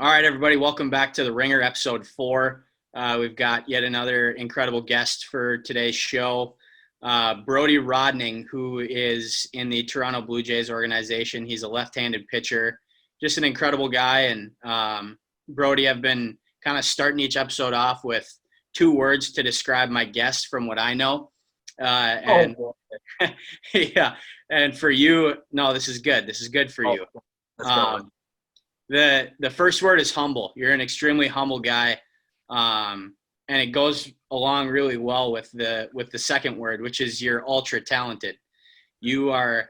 All right, everybody, welcome back to The Ringer, episode 4. We've got yet another incredible guest for today's show, Brody Rodning, who is in the Toronto Blue Jays organization. He's a left-handed pitcher, just an incredible guy. And Brody, I've been kind of starting each episode off with 2 words to describe my guest from what I know. Yeah, and for you, no, this is good. This is good for you. The first word is humble. You're an extremely humble guy, and it goes along really well with the second word, which is you're ultra talented. You are.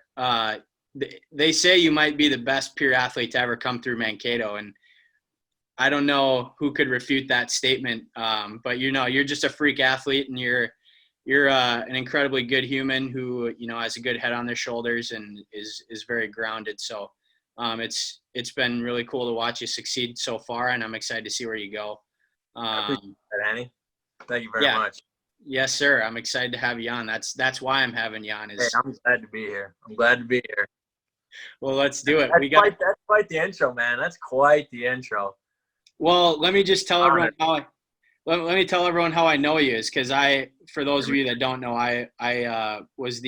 They say you might be the best pure athlete to ever come through Mankato, and I don't know who could refute that statement. But you're just a freak athlete, and you're an incredibly good human who has a good head on their shoulders and is very grounded. So. It's been really cool to watch you succeed so far, and I'm excited to see where you go. I appreciate that, Annie. Thank you very much. Yes, sir. I'm excited to have you on. That's why I'm having you on. Hey, I'm glad to be here. Well, let's do it. That's quite the intro, man. That's quite the intro. Well, let me just tell everyone let me tell everyone how I know you is because for those of you that don't know, I was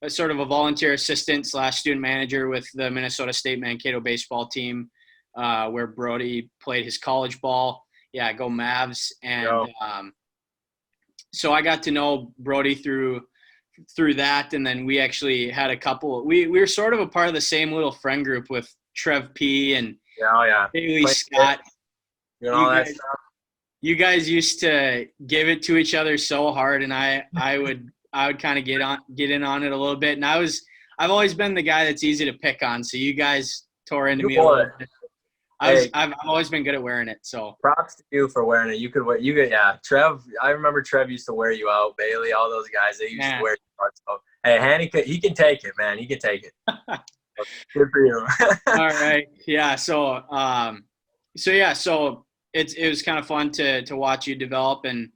sort of a volunteer assistant / student manager with the Minnesota State Mankato baseball team, where Brody played his college ball. Yeah, go Mavs. And so I got to know Brody through that, and then we actually had a couple. We were sort of a part of the same little friend group with Trev P. and Bailey Scott. You guys used to give it to each other so hard, and I would kind of get in on it a little bit. And I've always been the guy that's easy to pick on. So you guys tore into me a little bit. I've always been good at wearing it. So props to you for wearing it. Trev, I remember Trev used to wear you out. Bailey, all those guys, they used to wear you out. So, hey, Hanny, he can take it, man. He can take it. Good for you. All right. Yeah. So it was kind of fun to watch you develop, and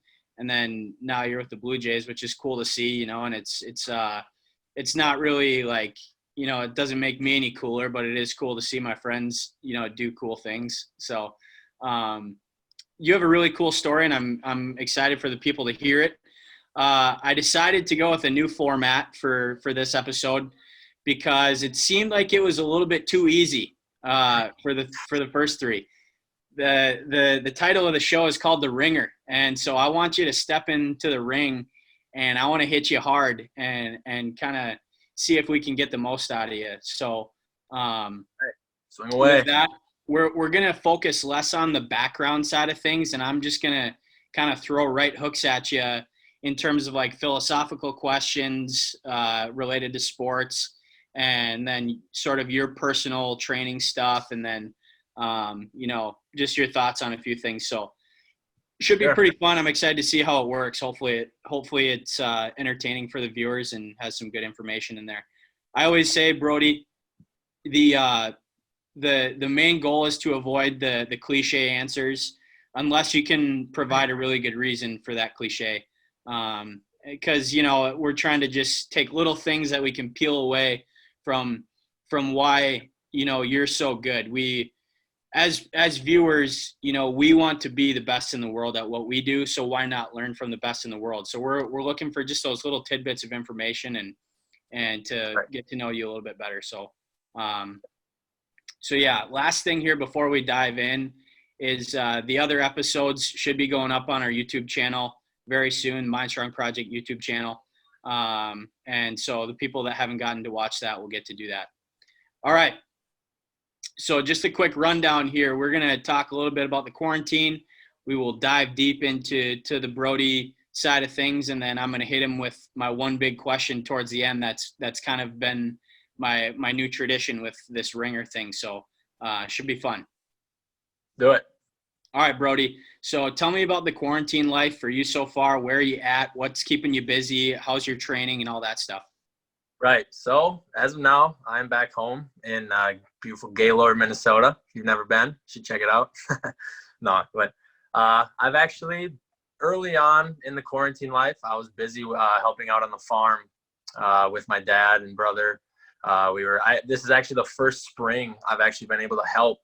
then now you're with the Blue Jays, which is cool to see, and it's not really like, it doesn't make me any cooler, but it is cool to see my friends, do cool things. So you have a really cool story, and I'm excited for the people to hear it. I decided to go with a new format for this episode because it seemed like it was a little bit too easy for the first 3. The title of the show is called The Ringer. And so I want you to step into the ring, and I want to hit you hard and kind of see if we can get the most out of you. So swing away. With that, we're going to focus less on the background side of things, and I'm just going to kind of throw right hooks at you in terms of like philosophical questions related to sports, and then sort of your personal training stuff, and then just your thoughts on a few things. So it should be pretty fun. I'm excited to see how it works. Hopefully it's entertaining for the viewers and has some good information in there. I always say, Brody, the main goal is to avoid the cliche answers unless you can provide a really good reason for that cliche. Because, we're trying to just take little things that we can peel away from why, you're so good. As viewers, we want to be the best in the world at what we do. So why not learn from the best in the world? So we're looking for just those little tidbits of information and to get to know you a little bit better. So yeah, last thing here before we dive in is the other episodes should be going up on our YouTube channel very soon, Mind Strong Project YouTube channel. And so the people that haven't gotten to watch that will get to do that. All right. So just a quick rundown here. We're going to talk a little bit about the quarantine. We will dive deep into the Brody side of things, and then I'm going to hit him with my one big question towards the end. That's kind of been my new tradition with this Ringer thing. So should be fun. Do it. All right, Brody. So tell me about the quarantine life for you so far. Where are you at? What's keeping you busy? How's your training and all that stuff? Right. So as of now, I'm back home in beautiful Gaylord, Minnesota. If you've never been, you should check it out. No, but I've actually, early on in the quarantine life, I was busy helping out on the farm with my dad and brother. This is actually the first spring I've actually been able to help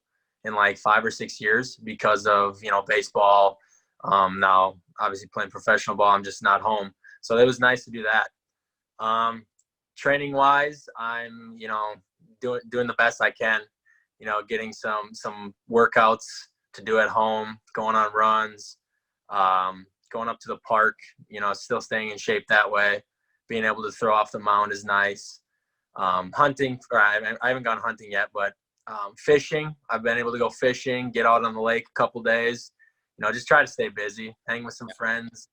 in like 5 or 6 years because of, baseball. Now obviously playing professional ball, I'm just not home. So it was nice to do that. Training wise, I'm, doing the best I can, getting some workouts to do at home, going on runs, going up to the park, still staying in shape that way. Being able to throw off the mound is nice. Hunting, or I haven't gone hunting yet, but fishing, I've been able to go fishing, get out on the lake a couple days, just try to stay busy, hang with some friends,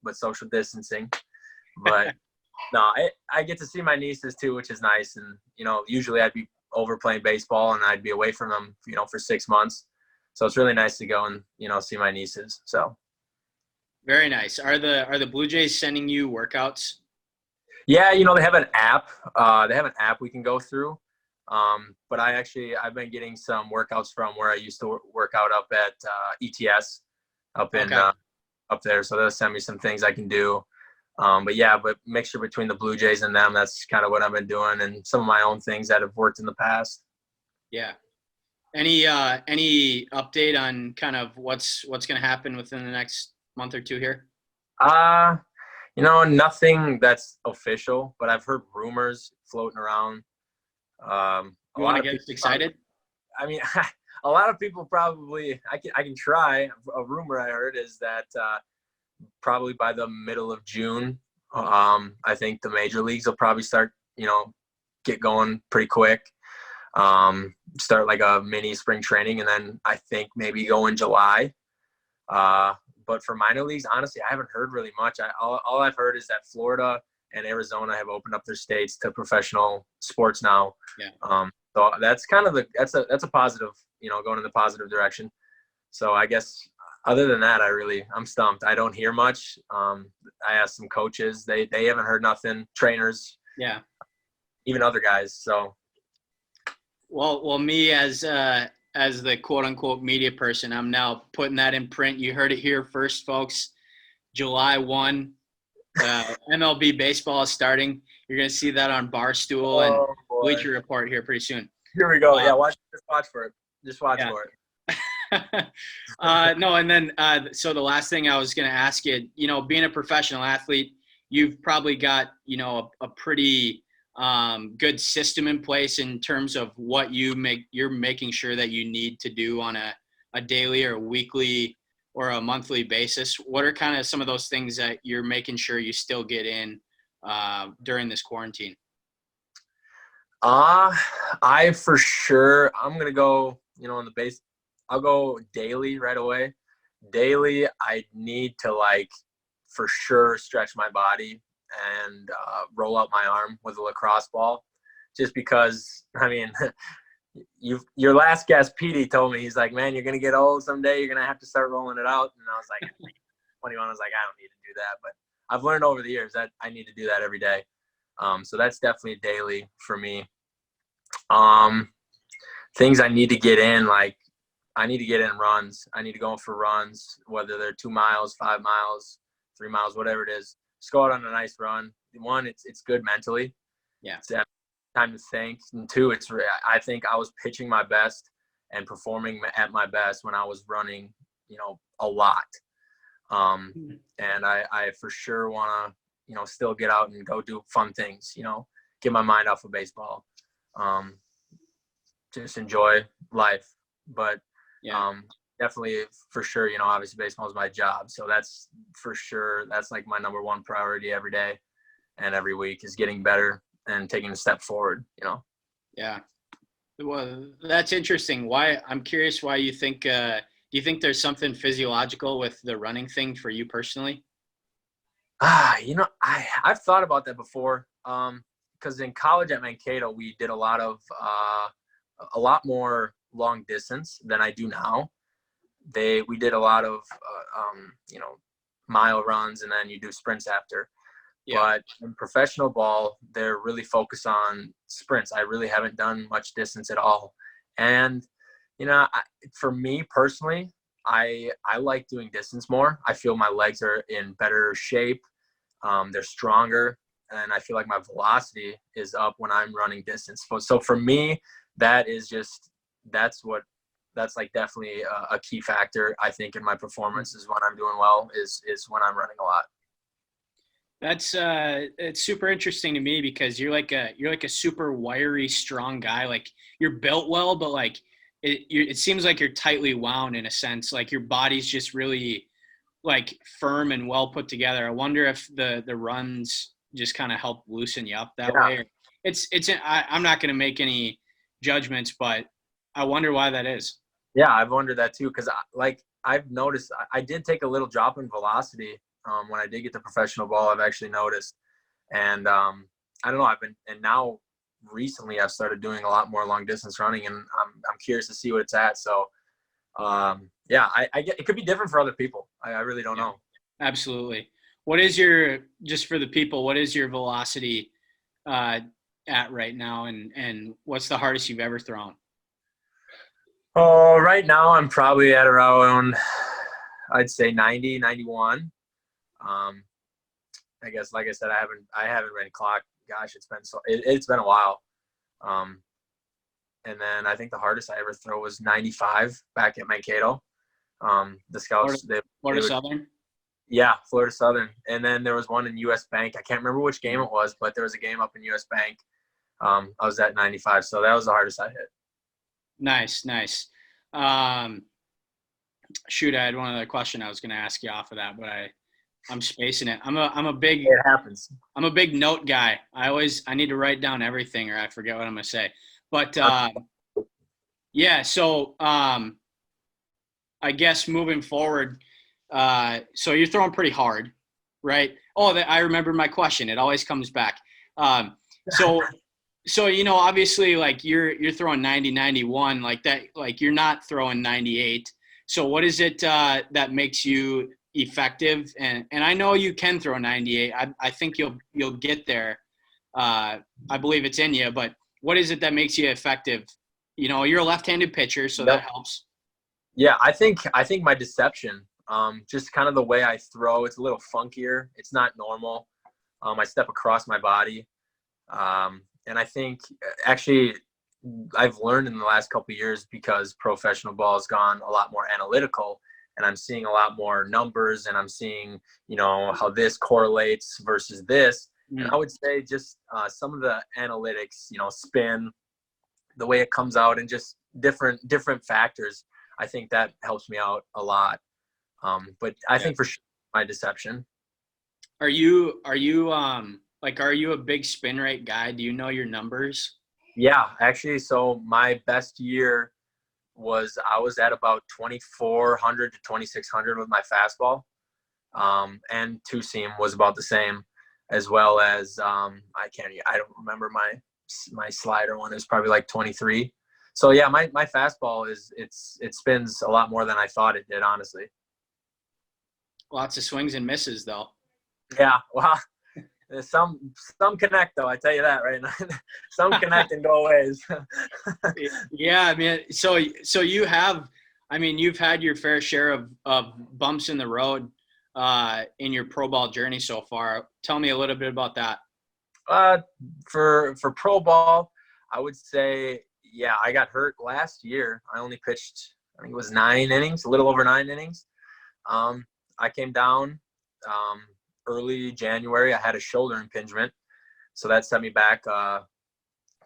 but social distancing. But no, I get to see my nieces too, which is nice. And, usually I'd be over playing baseball and I'd be away from them, for 6 months. So it's really nice to go and, see my nieces. So. Very nice. Are the Blue Jays sending you workouts? Yeah, they have an app. They have an app we can go through. But I've been getting some workouts from where I used to work out up at ETS up in up there. So they'll send me some things I can do. But mixture between the Blue Jays and them, that's kind of what I've been doing, and some of my own things that have worked in the past. Yeah. Any update on kind of what's going to happen within the next month or two here? Nothing that's official, but I've heard rumors floating around. You want to get excited? A lot of people probably, I can try. A rumor I heard is that probably by the middle of June, I think the major leagues will probably start, get going pretty quick. Start like a mini spring training, and then I think maybe go in July. But for minor leagues, honestly, I haven't heard really much. All I've heard is that Florida and Arizona have opened up their states to professional sports now. Yeah. So that's kind of that's a positive, going in the positive direction. So I guess other than that, I'm stumped. I don't hear much. I asked some coaches; they haven't heard nothing. Trainers, yeah, even other guys. So, well, me as the quote unquote media person, I'm now putting that in print. You heard it here first, folks. July 1, MLB baseball is starting. You're going to see that on Barstool and Bleacher Report here pretty soon. Here we go. Yeah, just watch for it. Just watch for it. No, and then so the last thing I was going to ask you, being a professional athlete, you've probably got, a pretty good system in place in terms of what you're making sure that you need to do on a daily or weekly or a monthly basis. What are kind of some of those things that you're making sure you still get in during this quarantine? I for sure, I'm going to go, on the base. I'll go daily right away. Daily, I need to for sure stretch my body and roll out my arm with a lacrosse ball, just because, your last guest, Petey, told me, he's like, man, you're going to get old someday. You're going to have to start rolling it out. And I was like, 21, I was like, I don't need to do that. But I've learned over the years that I need to do that every day. So that's definitely daily for me. Things I need to get in, I need to get in runs. I need to go for runs, whether they're 2 miles, 5 miles, 3 miles, whatever it is. Just go out on a nice run. One, it's good mentally. Yeah. It's time to think. And two, I think I was pitching my best and performing at my best when I was running, a lot. And I for sure want to, still get out and go do fun things, get my mind off of baseball. Just enjoy life. But definitely for sure, obviously baseball is my job. So that's for sure. That's my number one priority every day and every week is getting better and taking a step forward, Yeah. Well, that's interesting. I'm curious why you think, do you think there's something physiological with the running thing for you personally? I've thought about that before. Because in college at Mankato, we did a lot more long distance than I do now. We did a lot of, mile runs, and then you do sprints after. Yeah. But in professional ball, they're really focused on sprints. I really haven't done much distance at all. And, for me personally, I like doing distance more. I feel my legs are in better shape. They're stronger. And I feel like my velocity is up when I'm running distance. So for me, that's what that's like definitely a key factor, I think, in my performance is when I'm doing well is when I'm running a lot. That's it's super interesting to me because you're like a super wiry, strong guy. Like you're built well, but like it seems like you're tightly wound in a sense. Like your body's just really like firm and well put together. I wonder if the runs just kind of help loosen you up that Yeah. way. I'm not going to make any judgments, but I wonder why that is. Yeah, I've wondered that too, because like I've noticed I did take a little drop in velocity when I did get the professional ball. I've actually noticed, and I don't know. And now recently I've started doing a lot more long distance running, and I'm curious to see what it's at. So yeah, I get it could be different for other people. I really don't know. Absolutely. Just for the people, what is your velocity at right now, and what's the hardest you've ever thrown? Oh, right now I'm probably at around, I'd say 90, 91. I guess, like I said, I haven't read clock. Gosh, it's been a while. And then I think the hardest I ever throw was 95 back at Mankato. The scouts, Florida Southern. Yeah, Florida Southern. And then there was one in US Bank. I can't remember which game it was, but there was a game up in US Bank. I was at 95. So that was the hardest I hit. Nice. Shoot, I had one other question I was going to ask you off of that, but I'm spacing it. I'm a big. It happens. I'm a big note guy. I need to write down everything or I forget what I'm going to say. But yeah, so I guess moving forward, so you're throwing pretty hard, right? Oh, I remember my question. It always comes back. So obviously, like you're throwing 90, 91 like that. Like you're not throwing 98. So what is it that makes you effective? And I know you can throw 98. I think you'll get there. I believe it's in you. But what is it that makes you effective? You're a left-handed pitcher, so that helps. Yeah, I think my deception, just kind of the way I throw, it's a little funkier. It's not normal. I step across my body. And I think actually I've learned in the last couple of years because professional ball has gone a lot more analytical and I'm seeing a lot more numbers and I'm seeing, how this correlates versus this. And I would say just some of the analytics, spin, the way it comes out and just different factors. I think that helps me out a lot. But I think for sure my deception. Are you a big spin rate guy? Do you know your numbers? Yeah, actually. So my best year I was at about 2,400 to 2,600 with my fastball. And two seam was about the same, as well as I don't remember my slider one is probably like 23. So yeah, my fastball it spins a lot more than I thought it did, honestly. Lots of swings and misses though. Yeah, well, some connect though. I tell you that right now. Some connect and go ways. Yeah, I mean, so you've had your fair share of bumps in the road in your pro ball journey so far. Tell me a little bit about that. For pro ball, I would say, yeah, I got hurt last year. I only pitched, I think it was 9 innings, a little over 9 innings. I came down early January. I had a shoulder impingement, so that set me back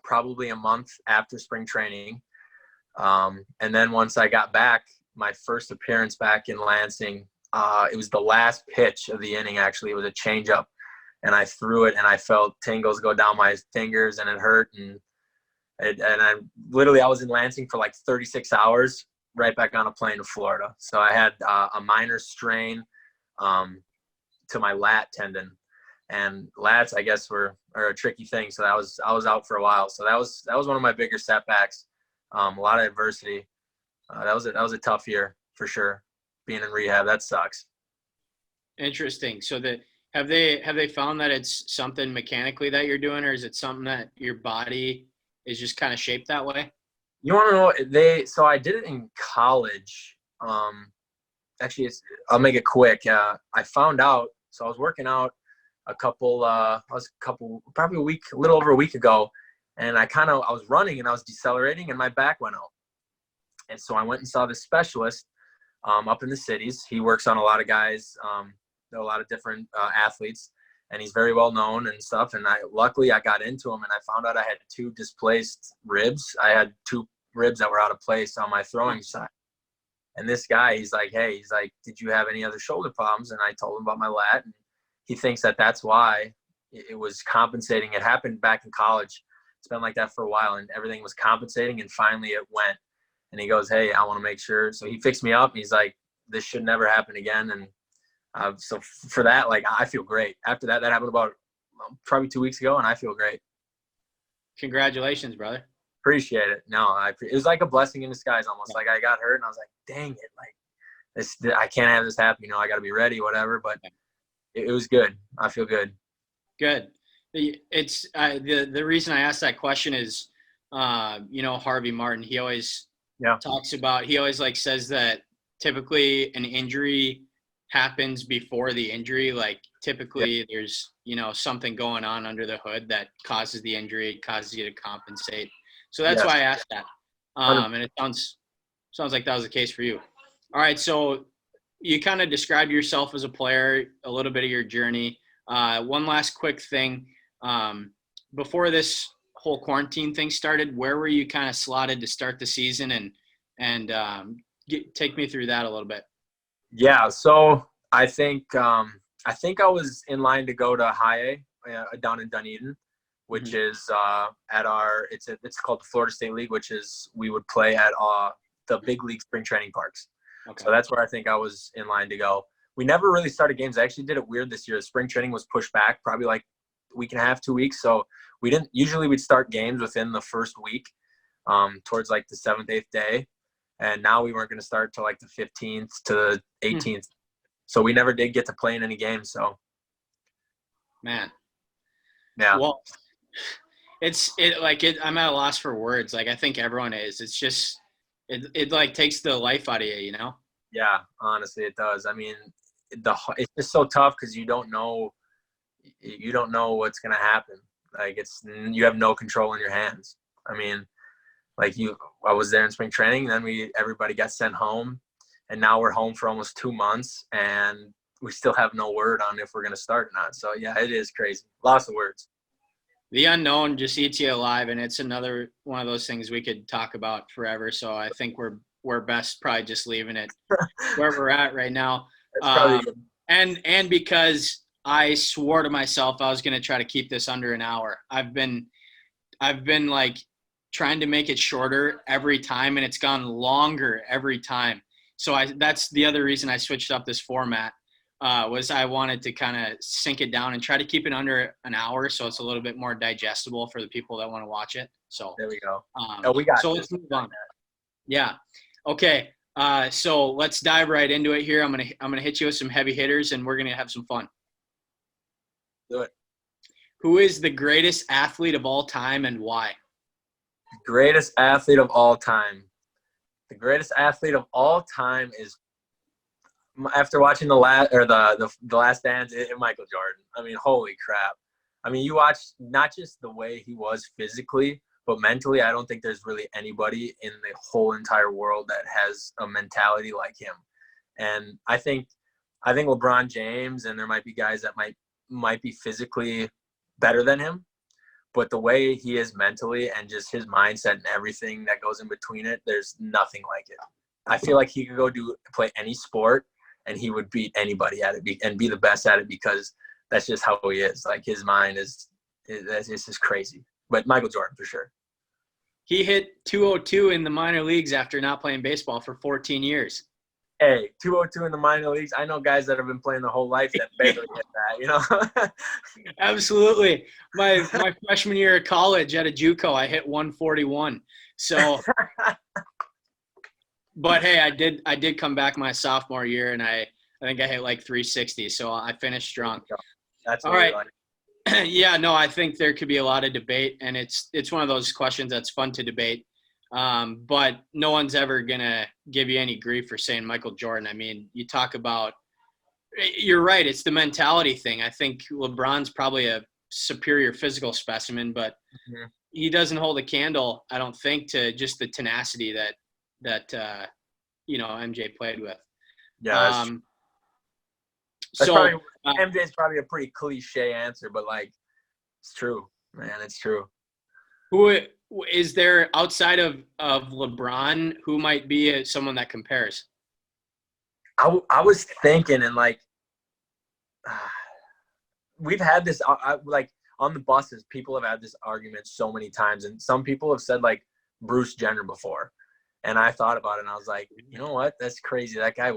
probably a month after spring training. And then once I got back, my first appearance back in Lansing, it was the last pitch of the inning. Actually, it was a changeup, and I threw it, and I felt tingles go down my fingers, and it hurt. And I was in Lansing for like 36 hours, right back on a plane to Florida. So I had a minor strain to my lat tendon, and lats, I guess, are a tricky thing. So I was out for a while. So that was one of my bigger setbacks. A lot of adversity. That was a tough year for sure. Being in rehab, that sucks. Interesting. So have they found that it's something mechanically that you're doing, or is it something that your body is just kind of shaped that way? You want to know? So I did it in college. Actually, I'll make it quick. I found out. So I was working out probably a little over a week ago, and I was running and I was decelerating and my back went out. And so I went and saw this specialist up in the cities. He works on a lot of guys, a lot of different athletes, and he's very well known and stuff. And luckily I got into him, and I found out I had 2 displaced ribs. I had 2 ribs that were out of place on my throwing side. And this guy, he's like, hey, he's like, did you have any other shoulder problems? And I told him about my lat, and he thinks that that's why it was compensating. It happened back in college. It's been like that for a while, and everything was compensating, and finally it went. And he goes, hey, I want to make sure. So he fixed me up. He's like, this should never happen again. And so for that, like, I feel great. After that happened about probably 2 weeks ago, and I feel great. Congratulations, brother. Appreciate it. No, it was like a blessing in disguise almost. Like I got hurt, and I was like, dang it. Like, this, I can't have this happen. I got to be ready, whatever. But it was good. I feel good. Good. It's the reason I asked that question is, Harvey Martin, he always talks about, he always like says that typically an injury happens before the injury. Like typically there's, something going on under the hood that causes the injury, causes you to compensate. So that's why I asked that. And it sounds like that was the case for you. All right. So you kind of described yourself as a player, a little bit of your journey. One last quick thing. Before this whole quarantine thing started, where were you kind of slotted to start the season, and take me through that a little bit? Yeah. So I think I was in line to go to high A down in Dunedin, which is it's called the Florida State League, which is we would play at the big league spring training parks. Okay. So that's where I think I was in line to go. We never really started games. I actually did it weird this year. Spring training was pushed back probably like a week and a half, 2 weeks. So we'd start games within the first week, towards like the 7th, 8th day. And now we weren't going to start till like the 15th to the 18th. So we never did get to play in any games. So. Man. Yeah. Well, I'm at a loss for words. Like I think everyone is. It's just, it like takes the life out of you, Yeah, honestly, it does. I mean, it's just so tough because you don't know what's gonna happen. Like you have no control in your hands. I mean, I was there in spring training, and then everybody got sent home, and now we're home for almost 2 months, and we still have no word on if we're gonna start or not. So yeah, it is crazy. Lots of words. The unknown just eats you alive, and it's another one of those things we could talk about forever. So I think we're best probably just leaving it where we're at right now. And because I swore to myself I was going to try to keep this under an hour. I've been like trying to make it shorter every time, and it's gone longer every time. So that's the other reason I switched up this format. Was I wanted to kind of sink it down and try to keep it under an hour, so it's a little bit more digestible for the people that want to watch it. So there we go. Let's move on. Yeah. Okay. So let's dive right into it here. I'm gonna hit you with some heavy hitters, and we're gonna have some fun. Do it. Who is the greatest athlete of all time, and why? Greatest athlete of all time. The greatest athlete of all time is, after watching the Last Dance, Michael Jordan. I mean, holy crap. I mean, you watch not just the way he was physically, but mentally, I don't think there's really anybody in the whole entire world that has a mentality like him. And I think LeBron James, and there might be guys that might be physically better than him, but the way he is mentally and just his mindset and everything that goes in between it, there's nothing like it. I feel like he could go play any sport, and he would beat anybody at it and be the best at it, because that's just how he is. Like, his mind is just crazy. But Michael Jordan, for sure. He hit 202 in the minor leagues after not playing baseball for 14 years. Hey, 202 in the minor leagues. I know guys that have been playing their whole life that barely hit that, Absolutely. My freshman year of college at a JUCO, I hit 141. So – but hey, I did come back my sophomore year, and I think I hit like 360, so I finished strong. That's all right. Yeah, no, I think there could be a lot of debate, and it's one of those questions that's fun to debate. But no one's ever gonna give you any grief for saying Michael Jordan. I mean, you talk about – you're right, it's the mentality thing. I think LeBron's probably a superior physical specimen, but he doesn't hold a candle, I don't think, to just the tenacity that that MJ played with. Yeah, that's So probably MJ's probably a pretty cliche answer, but like it's true, man. It's true. who is there outside of LeBron? Who might be someone that compares? I was thinking, and like we've had this like on the buses, people have had this argument so many times, and some people have said like Bruce Jenner before. And I thought about it, and I was like, you know what? That's crazy. That guy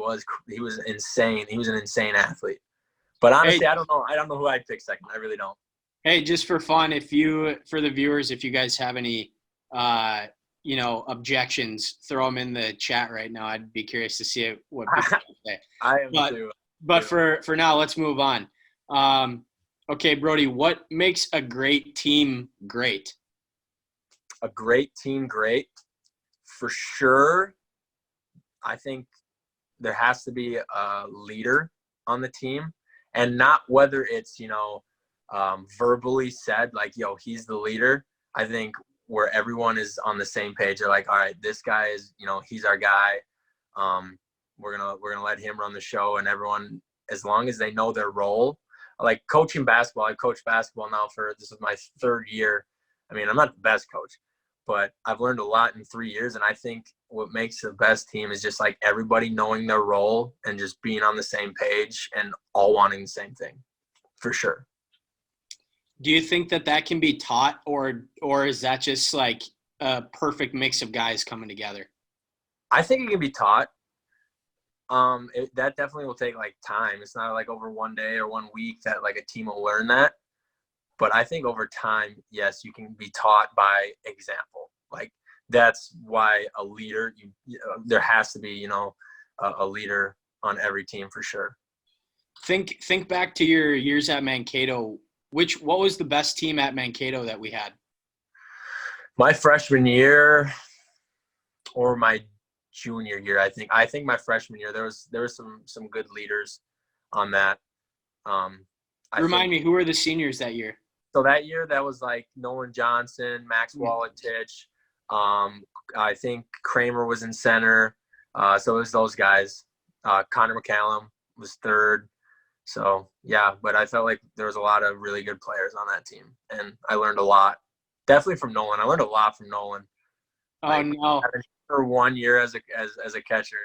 he was insane. He was an insane athlete. But honestly, I don't know. I don't know who I'd pick second. I really don't. Hey, just for fun, for the viewers, if you guys have any, objections, throw them in the chat right now. I'd be curious to see what people say. I am too. But for now, let's move on. Okay, Brody, what makes a great team great? A great team great? For sure, I think there has to be a leader on the team, and not whether it's verbally said like, yo, he's the leader. I think where everyone is on the same page, they're like, all right, this guy is, he's our guy. We're gonna let him run the show, and everyone, as long as they know their role. Like coaching basketball, I coach basketball now this is my third year. I mean, I'm not the best coach, but I've learned a lot in 3 years. And I think what makes the best team is just like everybody knowing their role and just being on the same page and all wanting the same thing, for sure. Do you think that can be taught, or is that just like a perfect mix of guys coming together? I think it can be taught. That definitely will take like time. It's not like over one day or 1 week that like a team will learn that. But I think over time, yes, you can be taught by example. Like that's why a leader, there has to be, a leader on every team for sure. Think back to your years at Mankato. What was the best team at Mankato that we had? My freshman year or my junior year, I think my freshman year, there was some good leaders on that. Remind me, who were the seniors that year? So that year, that was like Nolan Johnson, Max Walletich. I think Kramer was in center. So it was those guys. Connor McCallum was third. So, yeah, but I felt like there was a lot of really good players on that team, and I learned a lot. Definitely from Nolan. I learned a lot from Nolan. Oh, no. For 1 year as a catcher.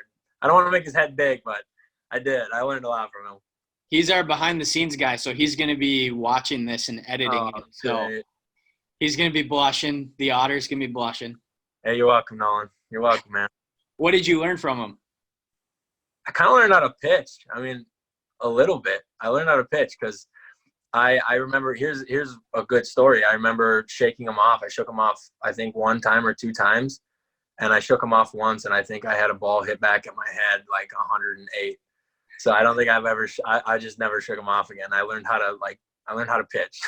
I don't want to make his head big, but I did. I learned a lot from him. He's our behind-the-scenes guy, so he's going to be watching this and editing it. So great. He's going to be blushing. The Otter's going to be blushing. Hey, you're welcome, Nolan. You're welcome, man. What did you learn from him? I kind of learned how to pitch. I mean, a little bit. I learned how to pitch because I remember – here's a good story. I remember shaking him off. I shook him off, I think, 1 time or 2 times. And I shook him off once, and I think I had a ball hit back at my head like 108. So I don't think I've ever I just never shook him off again. I learned how to pitch.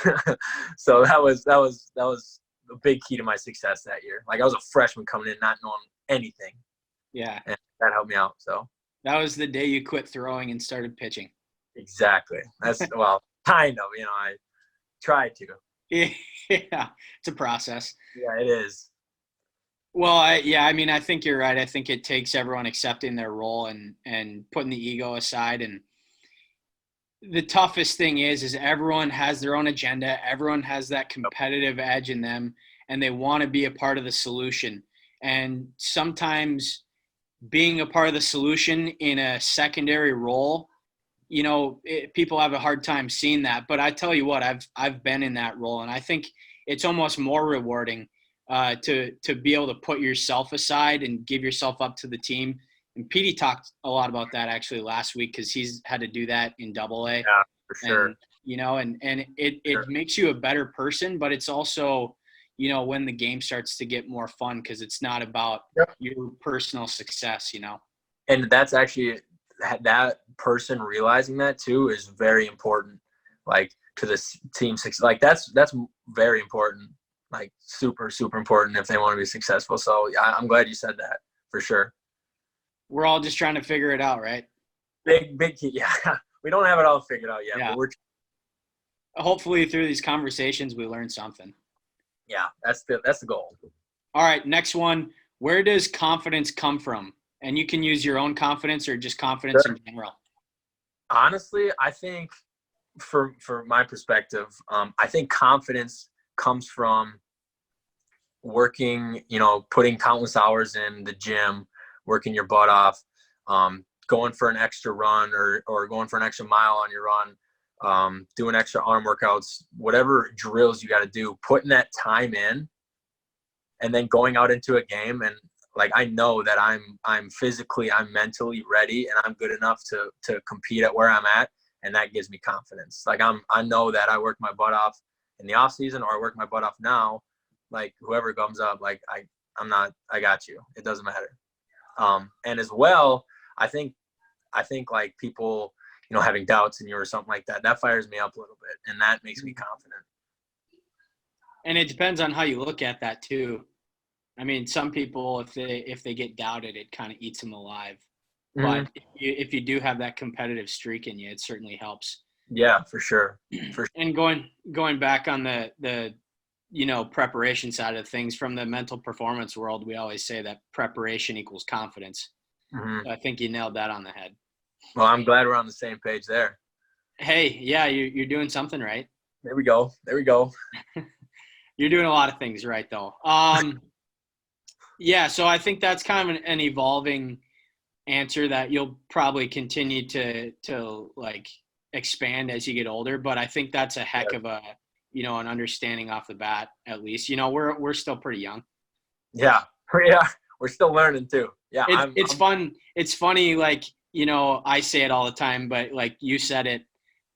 So that was a big key to my success that year. Like I was a freshman coming in not knowing anything. Yeah. And that helped me out. So that was the day you quit throwing and started pitching. Exactly. That's well, kind of, I tried to. Yeah, it's a process. Yeah, it is. Well, I think you're right. I think it takes everyone accepting their role and putting the ego aside. And the toughest thing is everyone has their own agenda. Everyone has that competitive edge in them, and they want to be a part of the solution. And sometimes being a part of the solution in a secondary role, people have a hard time seeing that. But I tell you what, I've been in that role, and I think it's almost more rewarding to be able to put yourself aside and give yourself up to the team. And Petey talked a lot about that actually last week because he's had to do that in AA. Yeah, for sure. And, it makes you a better person, but it's also, when the game starts to get more fun because it's not about your personal success, And that's actually that person realizing that too is very important, like to the team success. Like that's very important. Like super, super important if they want to be successful. So yeah, I'm glad you said that for sure. We're all just trying to figure it out, right? Big key. Yeah. We don't have it all figured out yet, but we're hopefully through these conversations, we learn something. Yeah. That's the goal. All right. Next one. where does confidence come from? And you can use your own confidence or just confidence in general. Honestly, I think for my perspective, I think confidence comes from working, putting countless hours in the gym, working your butt off, going for an extra run or going for an extra mile on your run, doing extra arm workouts, whatever drills you got to do, putting that time in, and then going out into a game and like I know that I'm physically, I'm mentally ready, and I'm good enough to compete at where I'm at, and that gives me confidence. Like I know that I work my butt off in the off season, or I work my butt off now. Like whoever comes up, like I got you. It doesn't matter. And as well, I think like people, having doubts in you or something like that, that fires me up a little bit, and that makes me confident. And it depends on how you look at that too. I mean, some people, if they get doubted, it kind of eats them alive. Mm-hmm. But if you do have that competitive streak in you, it certainly helps. Yeah, for sure. And going back on the preparation side of things, from the mental performance world, we always say that preparation equals confidence. Mm-hmm. So I think you nailed that on the head. Well, I'm glad we're on the same page there. Hey, yeah, you're doing something right. There we go. You're doing a lot of things right, though. Yeah, so I think that's kind of an evolving answer that you'll probably continue to like expand as you get older. But I think that's a heck of a an understanding off the bat, at least. We're still pretty young. Yeah, we're still learning too. Yeah, it's fun. It's funny, like I say it all the time, but like you said it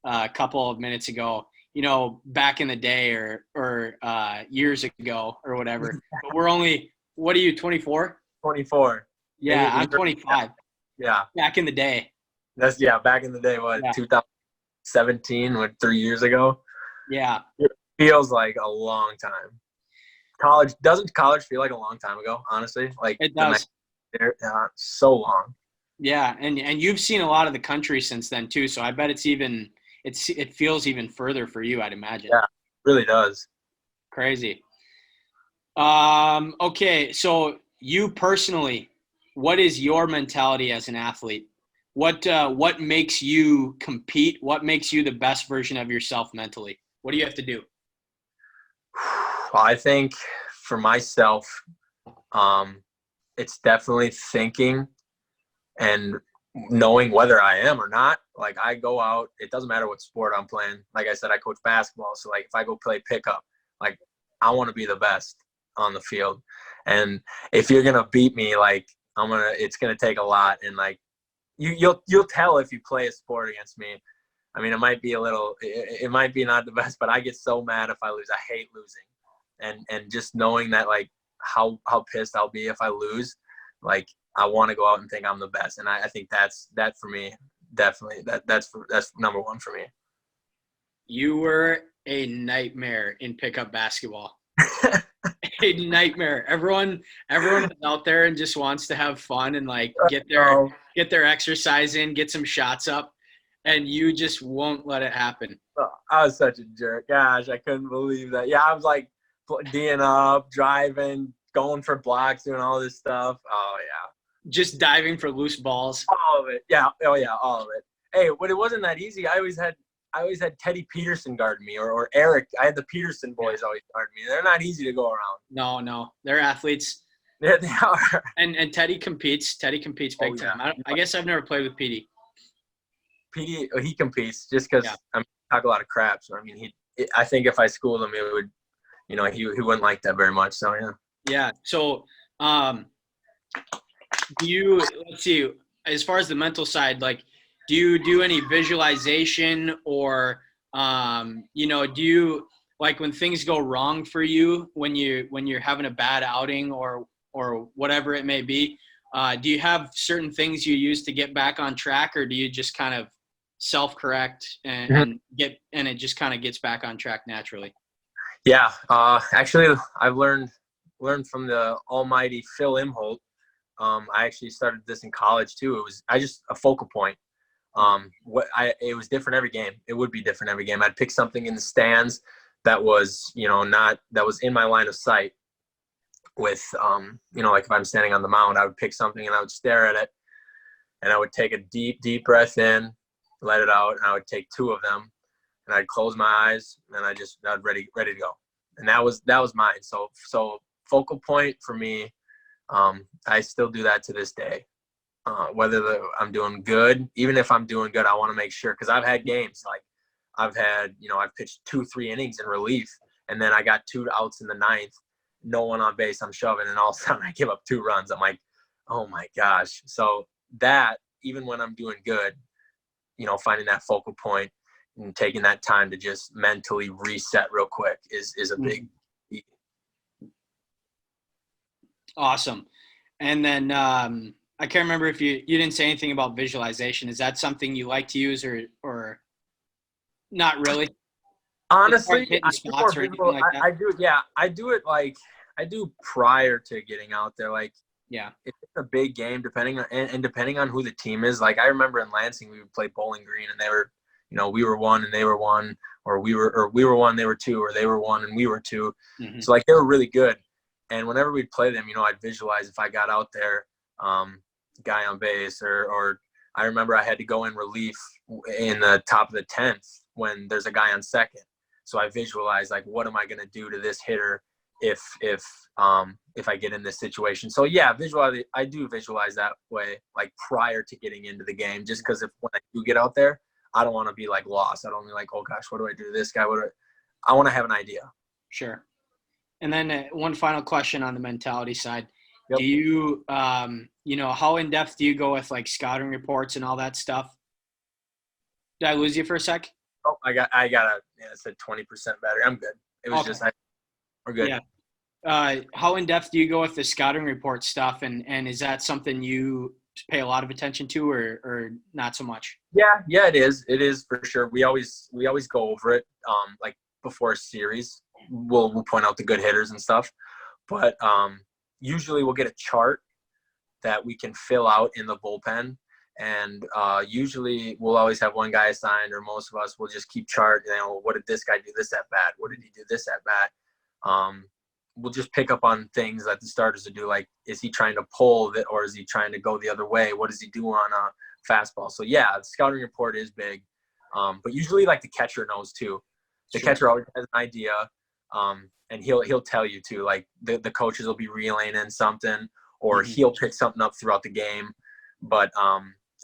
a couple of minutes ago. Back in the day or years ago or whatever. But we're only. What are you, 24? 24. Yeah, I'm 25. Yeah. Back in the day. Back in the day, 2017, 3 years ago? Yeah. It feels like a long time. Doesn't college feel like a long time ago, honestly? Like it does. So long. Yeah, and you've seen a lot of the country since then too, so I bet it feels even further for you, I'd imagine. Yeah, it really does. Crazy. Okay, so you personally, what is your mentality as an athlete? What makes you compete? What makes you the best version of yourself mentally? What do you have to do? I think for myself, it's definitely thinking and knowing whether I am or not. Like I go out, it doesn't matter what sport I'm playing. Like I said, I coach basketball. So like if I go play pickup, like I want to be the best on the field. And if you're going to beat me, like it's going to take a lot. And like, you'll tell if you play a sport against me. I mean, it might be it might be not the best, but I get so mad if I lose. I hate losing. And just knowing that like how pissed I'll be if I lose, like I want to go out and think I'm the best. And I think that for me, definitely that's number one for me. You were a nightmare in pickup basketball. A nightmare. Everyone is out there and just wants to have fun and like get their exercise in, get some shots up, and you just won't let it happen. I was such a jerk. Gosh, I couldn't believe that. Yeah, I was like D'ing up, driving, going for blocks, doing all this stuff. Oh yeah. Just diving for loose balls. All of it. Yeah. Oh yeah, all of it. Hey, but it wasn't that easy. I always had Teddy Peterson guard me or Eric. I had the Peterson boys always guard me. They're not easy to go around. No. They're athletes. Yeah, they are. And Teddy competes. Teddy competes big time. I guess I've never played with Petey. Petey, he competes just because I talk a lot of crap. So I mean, I think if I schooled him, it would, he wouldn't like that very much. So yeah. Yeah. So, let's see, as far as the mental side, like, do you do any visualization or, do you, like when things go wrong for you, when you're having a bad outing or whatever it may be, do you have certain things you use to get back on track, or do you just kind of self-correct and it just kind of gets back on track naturally? Yeah. Actually I've learned from the almighty Phil Imholt. I actually started this in college too. It was a focal point. It was different every game. It would be different every game. I'd pick something in the stands that was, that was in my line of sight, with, like if I'm standing on the mound, I would pick something and I would stare at it, and I would take a deep, deep breath in, let it out, and I would take 2 of them, and I'd close my eyes, and I'd ready to go. And that was mine. So focal point for me, I still do that to this day. Whether I'm doing good, even if I'm doing good, I want to make sure, because I've had games like I've pitched 2-3 innings in relief, and then I got 2 outs in the 9th, no one on base, I'm shoving, and all of a sudden I give up 2 runs. I'm like, oh my gosh. So that, even when I'm doing good, finding that focal point and taking that time to just mentally reset real quick is a big. Awesome. And then I can't remember if you didn't say anything about visualization. Is that something you like to use or not really? Honestly, I do. Yeah, I do it like I do prior to getting out there. Like, yeah, it's a big game, depending on who the team is. Like, I remember in Lansing, we would play Bowling Green, and they were, we were 1 and they were 1, or we were 1, they were 2, or they were 1 and we were 2. Mm-hmm. So like, they were really good. And whenever we'd play them, I'd visualize if I got out there, guy on base, or I remember I had to go in relief in the top of the 10th when there's a guy on second. So I visualize, like, what am I going to do to this hitter if I get in this situation. So yeah, I do visualize that way, like prior to getting into the game, just because when I do get out there, I don't want to be like lost. I don't be like, oh gosh, what do I do to this guy? I want to have an idea. Sure. And then one final question on the mentality side. Yep. Do you, how in depth do you go with like scouting reports and all that stuff? Did I lose you for a sec? Oh, I said 20% battery. I'm good. It was just, we're good. Yeah. How in depth do you go with the scouting report stuff? And is that something you pay a lot of attention to or not so much? Yeah, it is. It is for sure. We always go over it. Like before a series, we'll point out the good hitters and stuff, but usually we'll get a chart that we can fill out in the bullpen. And usually we'll always have one guy assigned, or most of us will just keep chart. What did this guy do this at bat? What did he do this at bat? We'll just pick up on things that the starters will do. Like, is he trying to pull it, or is he trying to go the other way? What does he do on a fastball? So yeah, the scouting report is big. But usually, like, the catcher knows too. The catcher always has an idea, and he'll tell you too. Like, the coaches will be relaying in something, or he'll pick something up throughout the game. But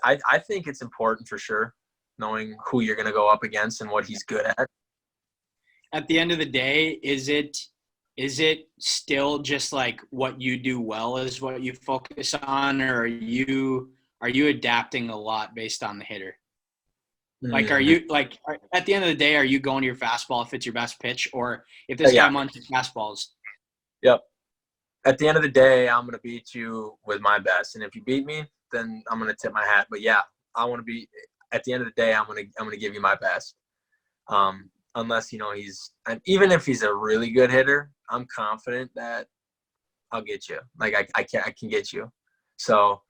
I think it's important for sure, knowing who you're going to go up against and what he's good at. At the end of the day, is it still just like what you do well is what you focus on, or are you adapting a lot based on the hitter? Like, are you like at the end of the day, are you going to your fastball if it's your best pitch, or if this guy wants fastballs? Yep. At the end of the day, I'm going to beat you with my best, and if you beat me, then I'm going to tip my hat. But yeah, I want to be. At the end of the day, I'm going to give you my best. Unless even if he's a really good hitter, I'm confident that I'll get you. Like, I can get you. So,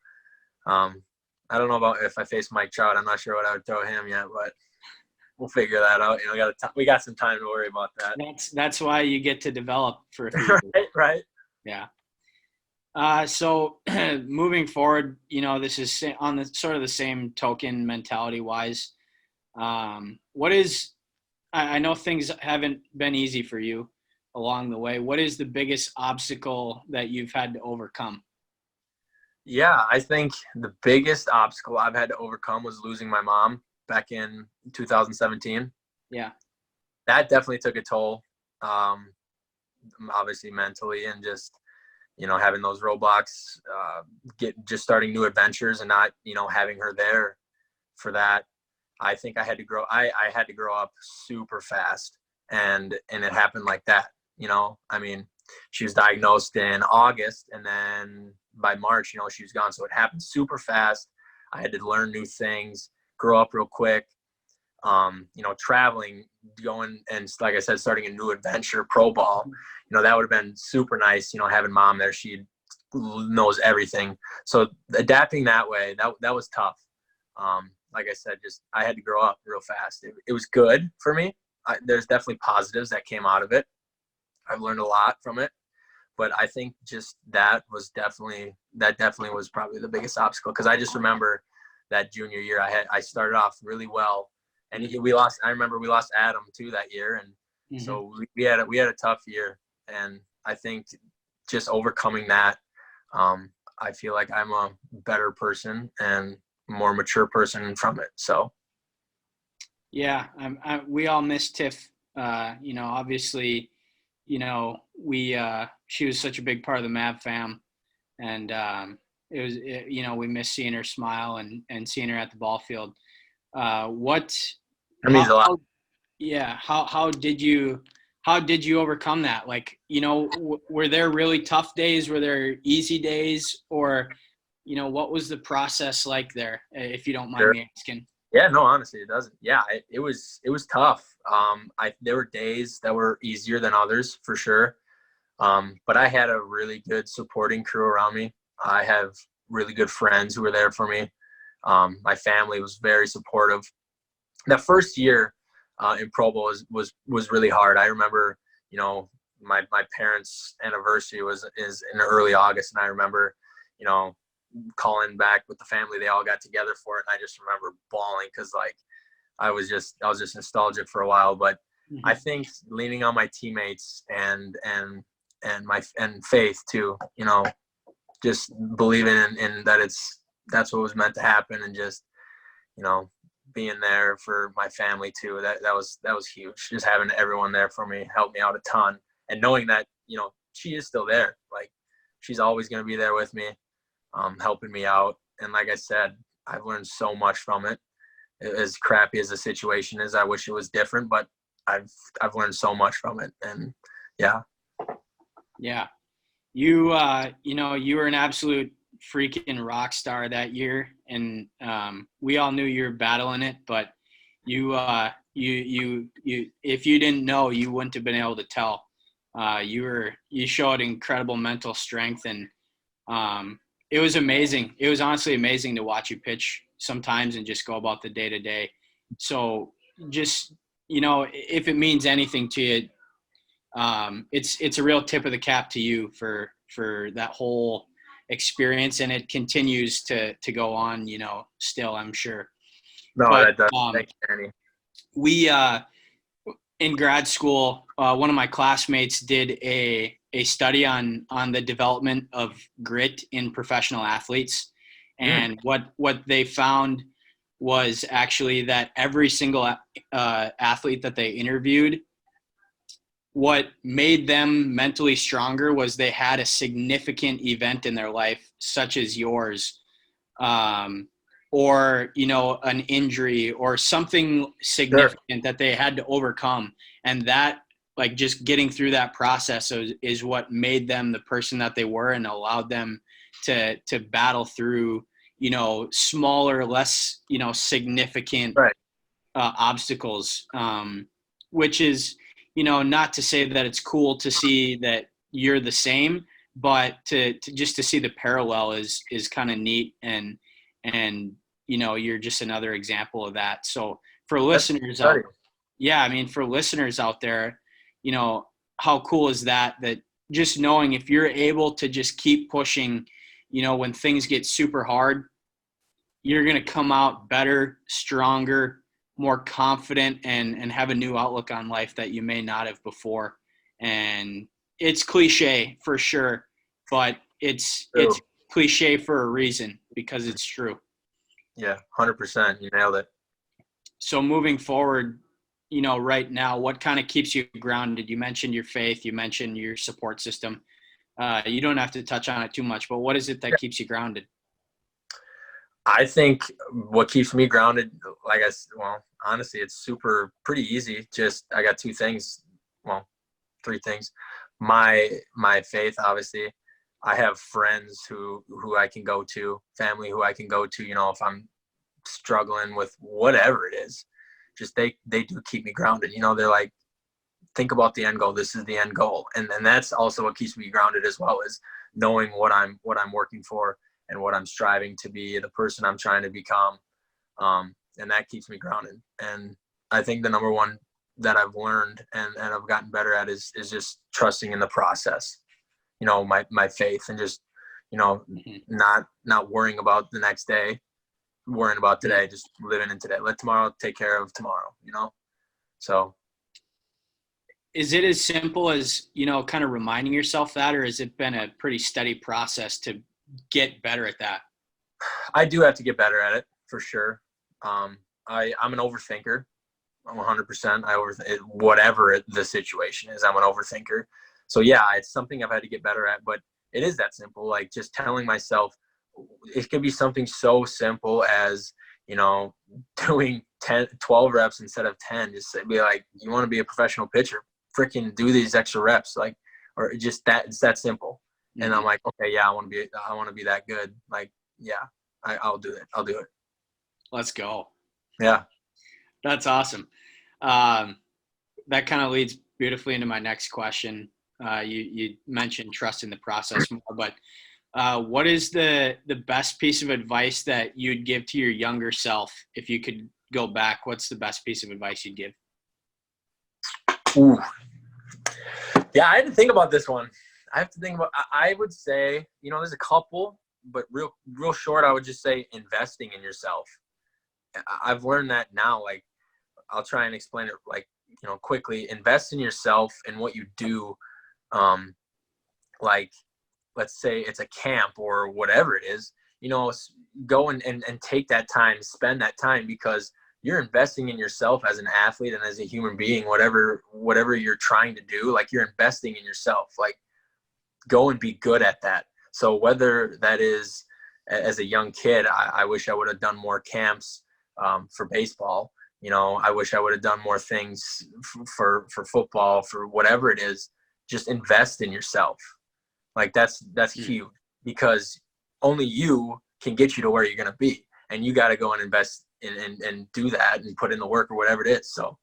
I don't know about if I face Mike Trout. I'm not sure what I would throw him yet, but we'll figure that out. We got some time to worry about that. That's why you get to develop for a few right. Yeah. So moving forward, this is on the sort of the same token mentality wise. I know things haven't been easy for you along the way. What is the biggest obstacle that you've had to overcome? Yeah, I think the biggest obstacle I've had to overcome was losing my mom back in 2017. Yeah. That definitely took a toll, obviously mentally, and just, having those roadblocks, just starting new adventures and not, having her there for that. I think I had to grow up super fast, and it happened like that. I mean, she was diagnosed in August, and then by March, she was gone. So it happened super fast. I had to learn new things, grow up real quick. Traveling, going, and like I said, starting a new adventure, pro ball, that would have been super nice, having mom there. She knows everything. So adapting that way, that was tough. Like I said, I had to grow up real fast. It was good for me. There's definitely positives that came out of it. I've learned a lot from it, But I think just that definitely was probably the biggest obstacle, because I just remember that junior year I started off really well, and we lost. I remember we lost Adam too that year, and so we had a tough year. And I think just overcoming that, I feel like I'm a better person and more mature person from it. So Yeah, we all miss Tiff. Obviously, she was such a big part of the Mav fam, and we miss seeing her smile and seeing her at the ball field. What? that means a lot. Yeah. How did you overcome that? Like, were there really tough days? Were there easy days? Or, what was the process like there, if you don't mind me asking? Yeah, no, honestly, it doesn't. Yeah, it was tough. There were days that were easier than others for sure. But I had a really good supporting crew around me. I have really good friends who were there for me. My family was very supportive. That first year in Pro Bowl was really hard. I remember, my parents' anniversary is in early August, and I remember, calling back with the family. They all got together for it, and I just remember bawling because like I was just nostalgic for a while. But I think leaning on my teammates and faith too, just believing in that that's what was meant to happen, and just being there for my family too. That was huge. Just having everyone there for me helped me out a ton, and knowing that she is still there. Like, she's always going to be there with me, helping me out. And like I said, I've learned so much from it. As crappy as the situation is, I wish it was different, but I've learned so much from it. And yeah. You you were an absolute freaking rock star that year, and we all knew you were battling it, but you if you didn't know, you wouldn't have been able to tell. You showed incredible mental strength, and it was amazing. It was honestly amazing to watch you pitch sometimes and just go about the day to day. So just, if it means anything to you, it's a real tip of the cap to you for that whole experience, and it continues to go on, still, I'm sure. No, But that does. Thank you, Danny. we in grad school, one of my classmates did a study on the development of grit in professional athletes, and what they found was actually that every single athlete that they interviewed, what made them mentally stronger was they had a significant event in their life, such as yours, or an injury or something significant that they had to overcome, and that, like, just getting through that process is what made them the person that they were and allowed them to battle through smaller, less significant obstacles, which is not to say that it's cool to see that you're the same, but to just to see the parallel is kind of neat, and you're just another example of that. So for listeners out, for listeners out there, how cool is that just knowing if you're able to just keep pushing, when things get super hard, you're going to come out better, stronger, more confident, and have a new outlook on life that you may not have before. And it's cliche for sure, but it's cliche for a reason, because it's true. Yeah, 100%. You nailed it. So moving forward, right now, what kind of keeps you grounded? You mentioned your faith, you mentioned your support system. You don't have to touch on it too much, but what is it that keeps you grounded? I think what keeps me grounded, honestly, it's pretty easy. Just, I got three things. My faith, obviously. I have friends who I can go to, family who I can go to, if I'm struggling with whatever it is. Just they do keep me grounded. They're like, think about the end goal. This is the end goal. And that's also what keeps me grounded as well, is knowing what I'm working for and what I'm striving to be, the person I'm trying to become. And that keeps me grounded. And I think the number one that I've learned and I've gotten better at is just trusting in the process. my faith, and just, not worrying about the next day, worrying about today, just living in today. Let tomorrow take care of tomorrow, So. Is it as simple as, kind of reminding yourself that, or has it been a pretty steady process to get better at that? I do have to get better at it for sure. I'm an overthinker. I'm 100%. Whatever the situation is, I'm an overthinker. So yeah, it's something I've had to get better at, but it is that simple. Like, just telling myself, it could be something so simple as, doing 10, 12 reps instead of 10. Just be like, you want to be a professional pitcher, freaking do these extra reps, like, or just that. It's that simple. And I'm like, okay, yeah, I want to be that good. Like, yeah, I'll do it. I'll do it. Let's go. Yeah. That's awesome. That kind of leads beautifully into my next question. You mentioned trusting the process more, but what is the best piece of advice that you'd give to your younger self if you could go back? What's the best piece of advice you'd give? Ooh. Yeah, I had to think about this one. I would say, there's a couple, but real short, I would just say investing in yourself. I've learned that now. Like, I'll try and explain it, like, quickly. Invest in yourself and what you do. Like, let's say it's a camp or whatever it is, go and take that time, spend that time, because you're investing in yourself as an athlete and as a human being, whatever you're trying to do, like, you're investing in yourself. Like, go and be good at that. So whether that is as a young kid, I wish I would have done more camps for baseball. I wish I would have done more things for football, for whatever it is. Just invest in yourself. Like, that's huge, because only you can get you to where you're going to be. And you got to go and invest and do that and put in the work or whatever it is. So.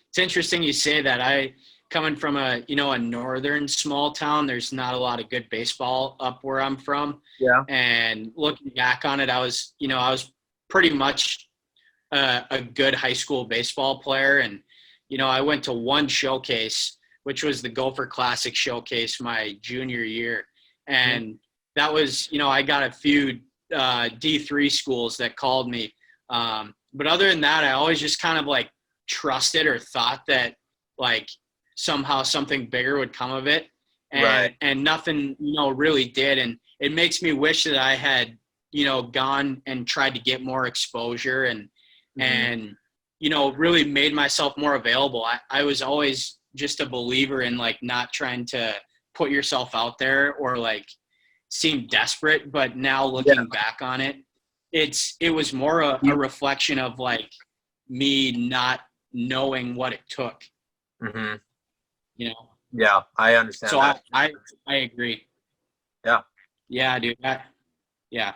It's interesting you say that. Coming from a northern small town, there's not a lot of good baseball up where I'm from. Yeah. And looking back on it, I was pretty much a good high school baseball player. And, I went to one showcase, which was the Gopher Classic showcase my junior year. And that was, I got a few D3 schools that called me. But other than that, I always just kind of like trusted or thought that, like, somehow something bigger would come of it. And nothing, really did. And it makes me wish that I had, gone and tried to get more exposure and really made myself more available. I was always just a believer in, like, not trying to put yourself out there or, like, seem desperate. But now looking back on it, it was more a reflection of, like, me not knowing what it took. Yeah, I understand. So that. I agree. Yeah. Yeah, dude. Yeah.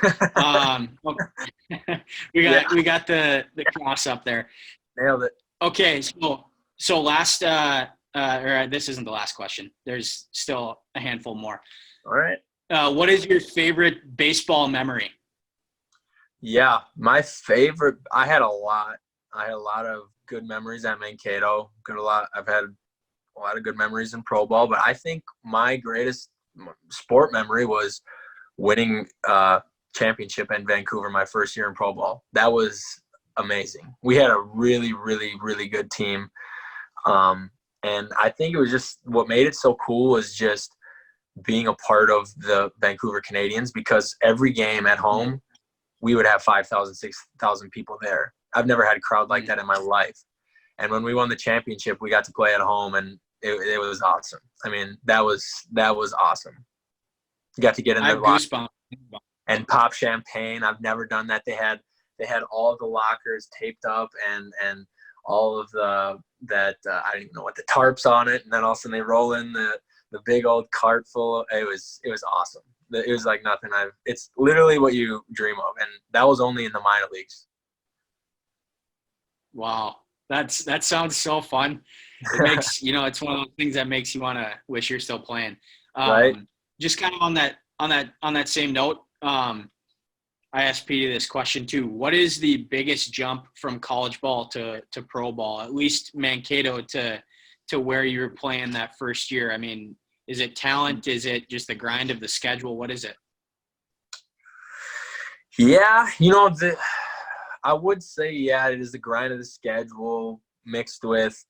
Okay. we got the cross up there. Nailed it. Okay, so last or this isn't the last question. There's still a handful more. All right. What is your favorite baseball memory? Yeah, my favorite. I had a lot of good memories at Mankato. I've had a lot of good memories in pro ball, but I think my greatest sport memory was winning championship in Vancouver my first year in pro ball. That was amazing. We had a really, really, really good team. And I think it was just what made it so cool was just being a part of the Vancouver Canadians, because every game at home, we would have 5,000, 6,000 people there. I've never had a crowd like that in my life. And when we won the championship, we got to play at home, and it was awesome. I mean, that was awesome. You got to get in the locker and pop champagne. I've never done that. They had all of the lockers taped up and all of I don't even know what, the tarps on it, and then all of a sudden they roll in the big old cart full. It was awesome. It was like nothing it's literally what you dream of, and that was only in the minor leagues. Wow. That sounds so fun. It makes, it's one of those things that makes you want to wish you're still playing. Right. Just kind of on that same note, I asked Petey this question too. What is the biggest jump from college ball to pro ball, at least Mankato to to where you were playing that first year? I mean, is it talent? Is it just the grind of the schedule? What is it? Yeah, I would say, yeah, it is the grind of the schedule mixed with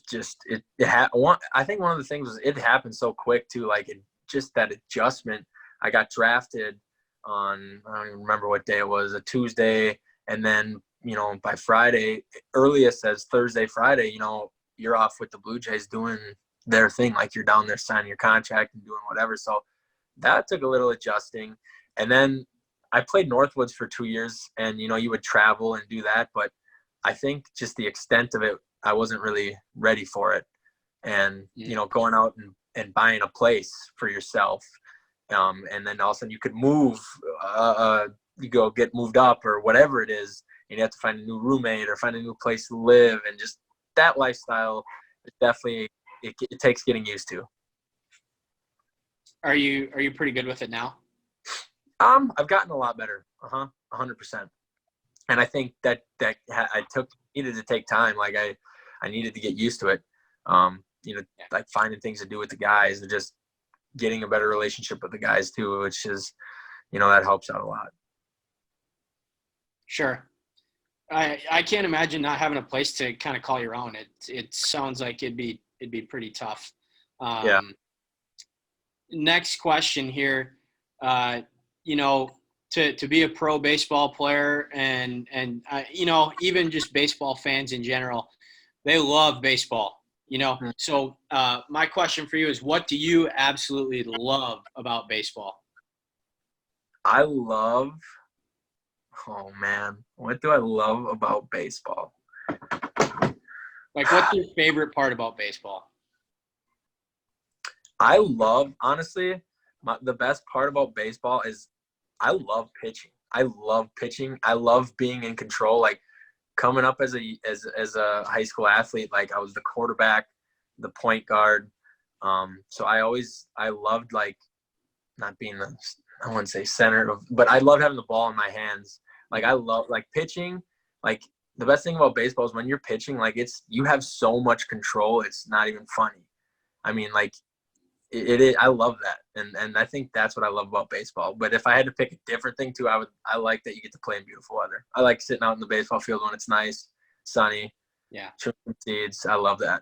just I think one of the things was it happened so quick too, like just that adjustment. I got drafted on, I don't even remember what day it was, a Tuesday, and then by Friday, earliest as Thursday, Friday, you're off with the Blue Jays doing their thing, like you're down there signing your contract and doing whatever. So that took a little adjusting. And then I played Northwoods for 2 years, and you would travel and do that, but I think just the extent of it, I wasn't really ready for it. And going out and buying a place for yourself, and then all of a sudden you could move, you go get moved up or whatever it is, and you have to find a new roommate or find a new place to live, and just that lifestyle is definitely it takes getting used to. Are you pretty good with it now? I've gotten a lot better. 100%. And I think that needed to take time. Like I needed to get used to it. Like finding things to do with the guys and just getting a better relationship with the guys too, which is, that helps out a lot. Sure. I can't imagine not having a place to kind of call your own. It sounds like it'd be pretty tough. Yeah. Next question here. To be a pro baseball player and even just baseball fans in general, they love baseball, So my question for you is, what do you absolutely love about baseball? Oh man, what do I love about baseball? Like, what's your favorite part about baseball? Honestly, the best part about baseball is I love pitching. I love being in control. Like coming up as a high school athlete, like I was the quarterback, the point guard. So I loved like not being I wouldn't say center, but I loved having the ball in my hands. Like I love like pitching. Like the best thing about baseball is when you're pitching, like you have so much control. It's not even funny. I mean, like it is. I love that, and I think that's what I love about baseball. But if I had to pick a different thing too, I like that you get to play in beautiful weather. I like sitting out in the baseball field when it's nice, sunny. Yeah. Trimming seeds. I love that.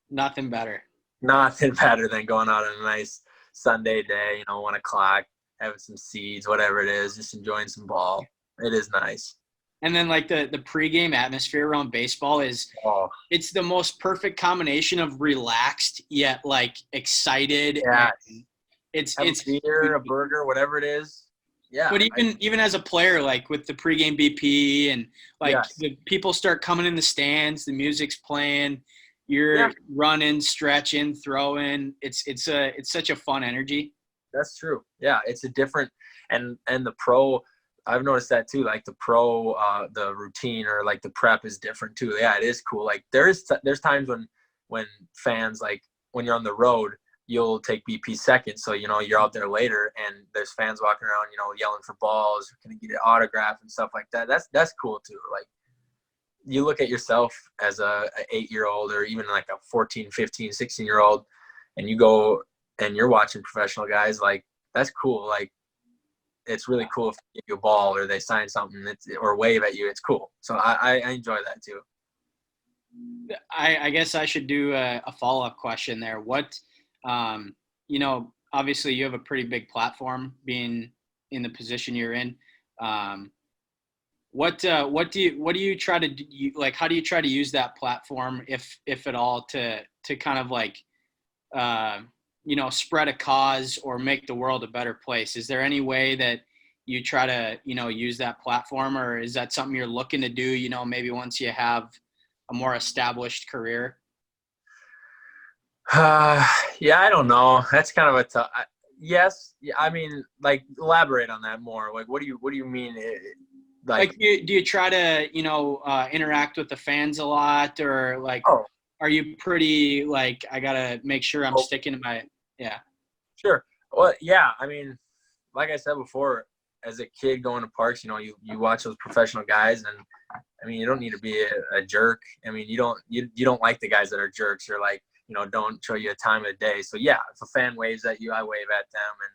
Nothing better. Nothing better than going out on a nice Sunday day, 1:00, having some seeds, whatever it is, just enjoying some ball. It is nice. And then like the pregame atmosphere around baseball it's the most perfect combination of relaxed yet like excited. Yeah. It's a beer, a burger, whatever it is. Yeah. But even as a player, like with the pregame BP and like the people start coming in the stands, the music's playing, you're running, stretching, throwing. It's such a fun energy. That's true. Yeah, it's a different and the pro. I've noticed that too. Like the pro, the routine or like the prep is different too. Yeah, it is cool. Like there's times when fans, like when you're on the road, you'll take BP second. So, you're out there later and there's fans walking around, yelling for balls, can you get an autograph and stuff like that. That's cool too. Like you look at yourself as a 8-year-old or even like a 14, 15, 16-year-old and you go and you're watching professional guys, like that's cool. Like it's really cool if they give you a ball or they sign something or wave at you. It's cool. So I enjoy that too. I guess I should do a follow-up question there. What, obviously you have a pretty big platform being in the position you're in. What do you try to do? Like, how do you try to use that platform, if at all, to kind of like, spread a cause or make the world a better place? Is there any way that you try to, use that platform, or is that something you're looking to do, maybe once you have a more established career? Yeah, I don't know. That's kind of a tough. Yes. Yeah, I mean, like elaborate on that more. Like, what do you mean? Like do you try to, interact with the fans a lot, or like, are you pretty like, I gotta make sure I'm sticking to my, yeah. Sure. Well, yeah. I mean, like I said before, as a kid going to parks, you watch those professional guys, and I mean, you don't need to be a jerk. I mean, you don't like the guys that are jerks, or like, don't show you a time of day. So yeah, if a fan waves at you, I wave at them. And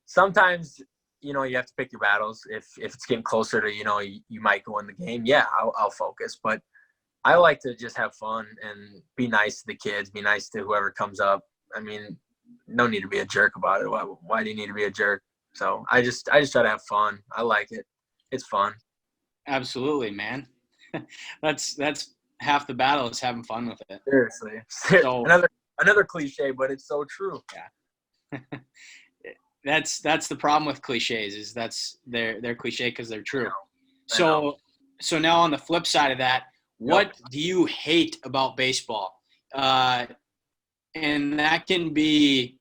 sometimes, you have to pick your battles. If it's getting closer to, you might go in the game, yeah, I'll focus. But I like to just have fun and be nice to the kids, be nice to whoever comes up. I mean, no need to be a jerk about it. Why do you need to be a jerk? So I just try to have fun. I like it. It's fun. Absolutely, man. That's half the battle is having fun with it. Seriously. So another cliche, but it's so true. Yeah. That's the problem with cliches, is they're cliche because they're true. So now on the flip side of that, what do you hate about baseball? And that can be,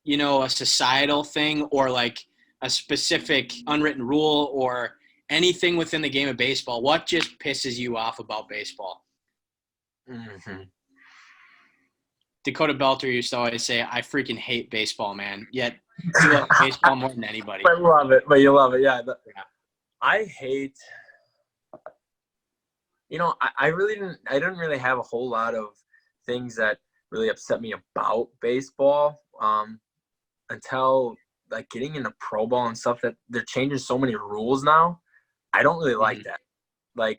a societal thing, or like a specific unwritten rule, or anything within the game of baseball. What just pisses you off about baseball? Mm-hmm. Dakota Belter used to always say, I freaking hate baseball, man. Yet you love baseball more than anybody. I love it, but you love it. Yeah. I hate, I didn't really have a whole lot of things that really upset me about baseball until like getting into pro ball and stuff, that they're changing so many rules now. I don't really like that. Like,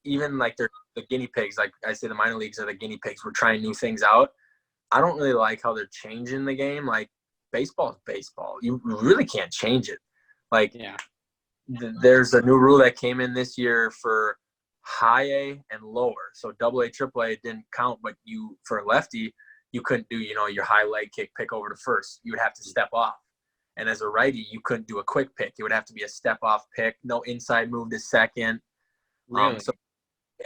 even like they're the guinea pigs. Like I say, the minor leagues are the guinea pigs. We're trying new things out. I don't really like how they're changing the game. Like, baseball is baseball. You really can't change it. Like, there's a new rule that came in this year for high A and lower. So double A, triple A didn't count, but for a lefty, you couldn't do, your high leg kick pick over to first. You would have to step off. And as a righty, you couldn't do a quick pick. It would have to be a step off pick, no inside move to second. Really?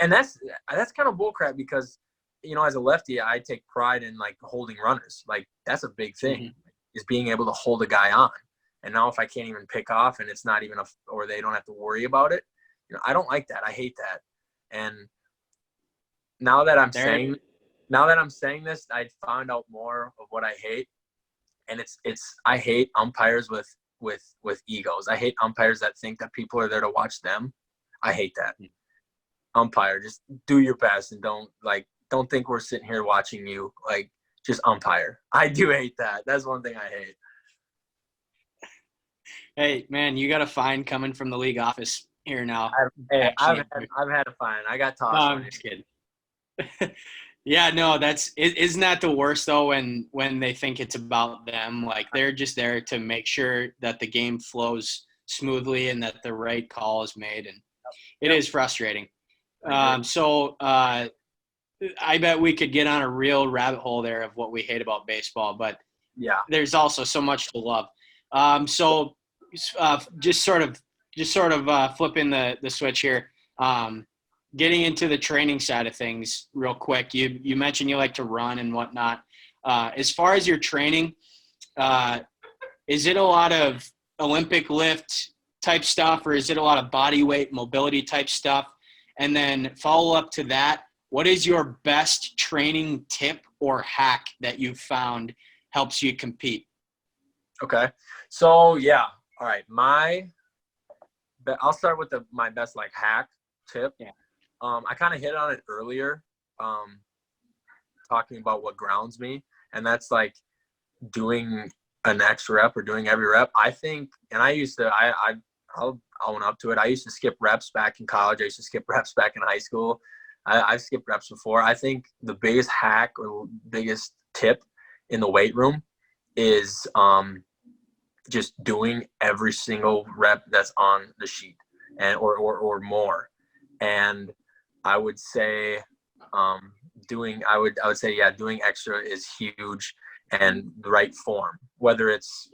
And that's kind of bullcrap, because, as a lefty, I take pride in like holding runners. Like, that's a big thing, is being able to hold a guy on. And now if I can't even pick off, and it's not even or they don't have to worry about it, I don't like that. I hate that. And now that I'm saying this, I found out more of what I hate. And I hate umpires with egos. I hate umpires that think that people are there to watch them. I hate that. Umpire, just do your best, and don't think we're sitting here watching you. Like, just umpire. I do hate that. That's one thing I hate. Hey, man, you got a fine coming from the league office here now. I've had a fine. I got tossed. No, I'm just kidding. Yeah, no, isn't that the worst though, when they think it's about them? Like, they're just there to make sure that the game flows smoothly and that the right call is made, and it is frustrating. So I bet we could get on a real rabbit hole there of what we hate about baseball, but yeah, there's also so much to love. So just sort of flipping the switch here. Getting into the training side of things real quick. You mentioned you like to run and whatnot. As far as your training, is it a lot of Olympic lift type stuff, or is it a lot of body weight mobility type stuff? And then follow up to that, what is your best training tip or hack that you've found helps you compete? Okay. So yeah. All right. I'll start with my best like hack tip. Yeah. I kind of hit on it earlier, talking about what grounds me, and that's like doing an extra rep or doing every rep. I think, and I'll own up to it. I used to skip reps back in college. I used to skip reps back in high school. I've skipped reps before. I think the biggest hack or biggest tip in the weight room is just doing every single rep that's on the sheet, and or more. And I would say doing extra is huge, and the right form. Whether it's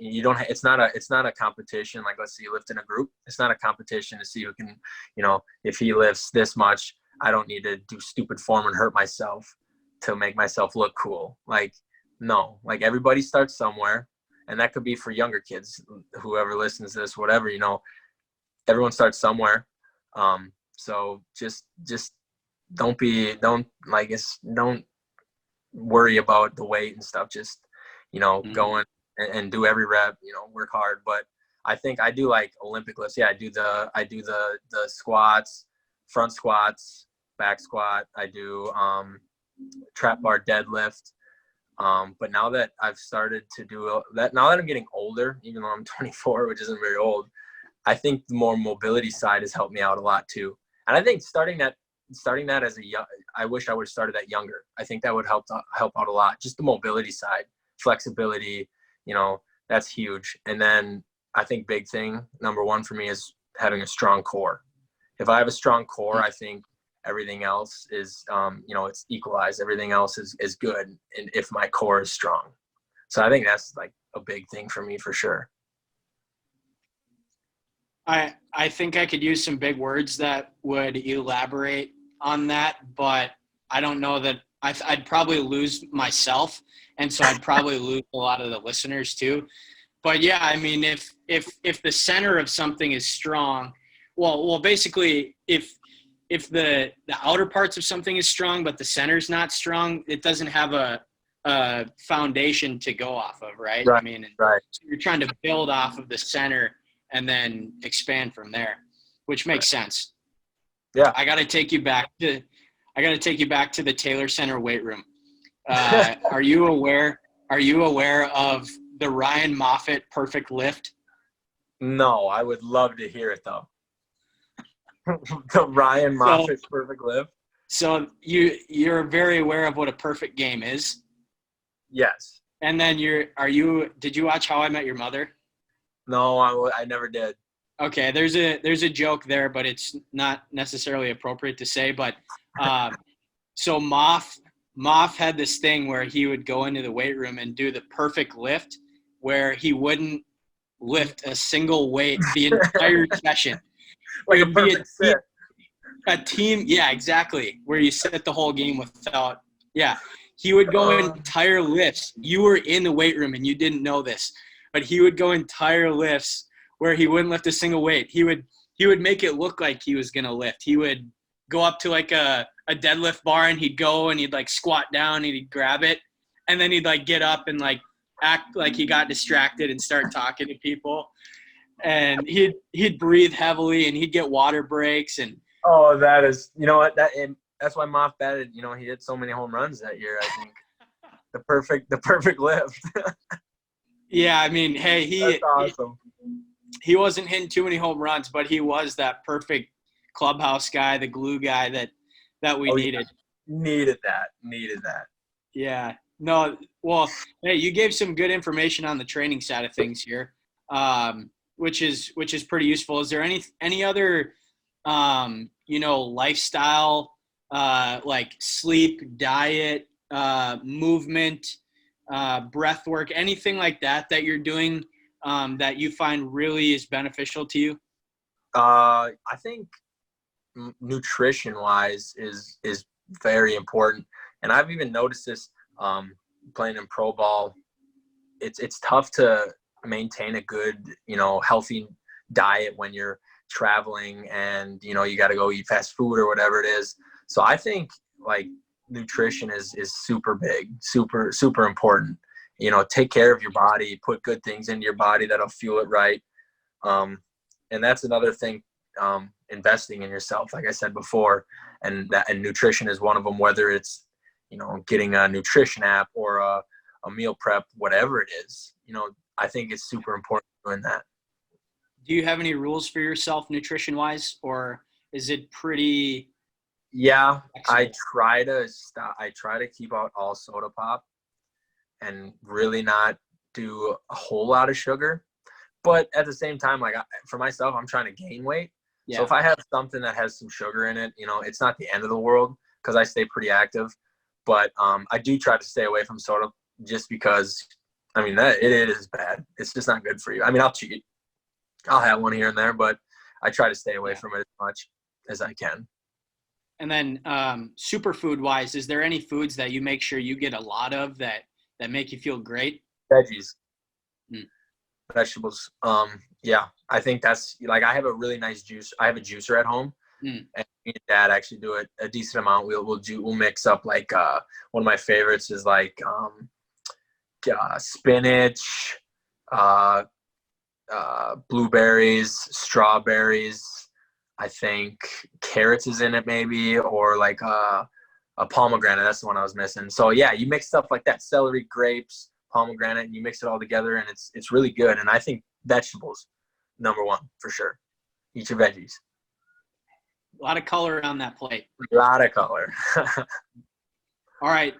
not a competition. Like, let's say you lift in a group. It's not a competition to see who can, if he lifts this much, I don't need to do stupid form and hurt myself to make myself look cool. Like, no, like, everybody starts somewhere, and that could be for younger kids, whoever listens to this, whatever, everyone starts somewhere. So just don't worry about the weight and stuff. Just, go in and do every rep, work hard. But I think I do like Olympic lifts. Yeah, I do the squats, front squats, back squat. I do trap bar deadlift. But now that I've started to do that, now that I'm getting older, even though I'm 24, which isn't very old, I think the more mobility side has helped me out a lot too. And I think starting that as I wish I would have started that younger. I think that would help out a lot. Just the mobility side, flexibility, that's huge. And then I think big thing, number one for me, is having a strong core. If I have a strong core, I think everything else is, it's equalized. Everything else is good. And if my core is strong. So I think that's like a big thing for me for sure. I think I could use some big words that would elaborate on that, but I don't know that I'd probably lose myself. And so I'd probably lose a lot of the listeners too. But yeah, I mean, if the center of something is strong, well, basically if the outer parts of something is strong, but the center's not strong, it doesn't have a foundation to go off of, right? Right. I mean, right. So you're trying to build off of the center and then expand from there, which makes sense. Yeah. I got to take you back to the Taylor Center weight room. Are you aware of the Ryan Moffitt perfect lift? No, I would love to hear it though. The Ryan Moffitt perfect lift. So you're very aware of what a perfect game is? Yes. And then did you watch How I Met Your Mother? No, I never did. Okay, there's a joke there, but it's not necessarily appropriate to say. But so Moff had this thing where he would go into the weight room and do the perfect lift, where he wouldn't lift a single weight the entire session. Like a perfect sit. A team, yeah, exactly. Where you sit the whole game without, yeah. He would go entire lifts. You were in the weight room and you didn't know this, but he would go entire lifts where he wouldn't lift a single weight. He would make it look like he was gonna lift. He would go up to like a deadlift bar and he'd go and he'd like squat down and he'd grab it, and then he'd like get up and like act like he got distracted and start talking to people, and he'd breathe heavily and he'd get water breaks. And that is, you know what, that's why Moff batted, he hit so many home runs that year. I think the perfect lift. Yeah, I mean, hey, that's awesome. He wasn't hitting too many home runs, but he was that perfect clubhouse guy, the glue guy that we needed. Yeah. Needed that. Yeah. No, well, hey, you gave some good information on the training side of things here, which is pretty useful. Is there any other lifestyle, like sleep, diet, movement, breath work, anything like that you're doing that you find really is beneficial to you? I think nutrition wise is very important. And I've even noticed this playing in pro ball. It's tough to maintain a good, healthy diet when you're traveling and, you got to go eat fast food or whatever it is. So I think like nutrition is super big, super, super important. Take care of your body, put good things into your body that'll fuel it right. And that's another thing, investing in yourself, like I said before, and nutrition is one of them, whether it's, getting a nutrition app or a meal prep, whatever it is, I think it's super important doing that. Do you have any rules for yourself nutrition wise, or is it pretty? Yeah, I try to keep out all soda pop and really not do a whole lot of sugar. But at the same time, like for myself, I'm trying to gain weight. Yeah. So if I have something that has some sugar in it, it's not the end of the world because I stay pretty active. But I do try to stay away from soda just because, it is bad. It's just not good for you. I'll cheat. I'll have one here and there, but I try to stay away from it as much as I can. And then superfood wise, is there any foods that you make sure you get a lot of that make you feel great? Veggies. Vegetables. Yeah, I think that's like, I have a really nice juice. I have a juicer at home, and me and Dad actually do it a decent amount. We'll mix up like one of my favorites is like spinach, blueberries, strawberries. I think carrots is in it maybe, or like a pomegranate. That's the one I was missing. So yeah, you mix stuff like that, celery, grapes, pomegranate, and you mix it all together, and it's really good. And I think vegetables, number one for sure. Eat your veggies. A lot of color on that plate. A lot of color. All right.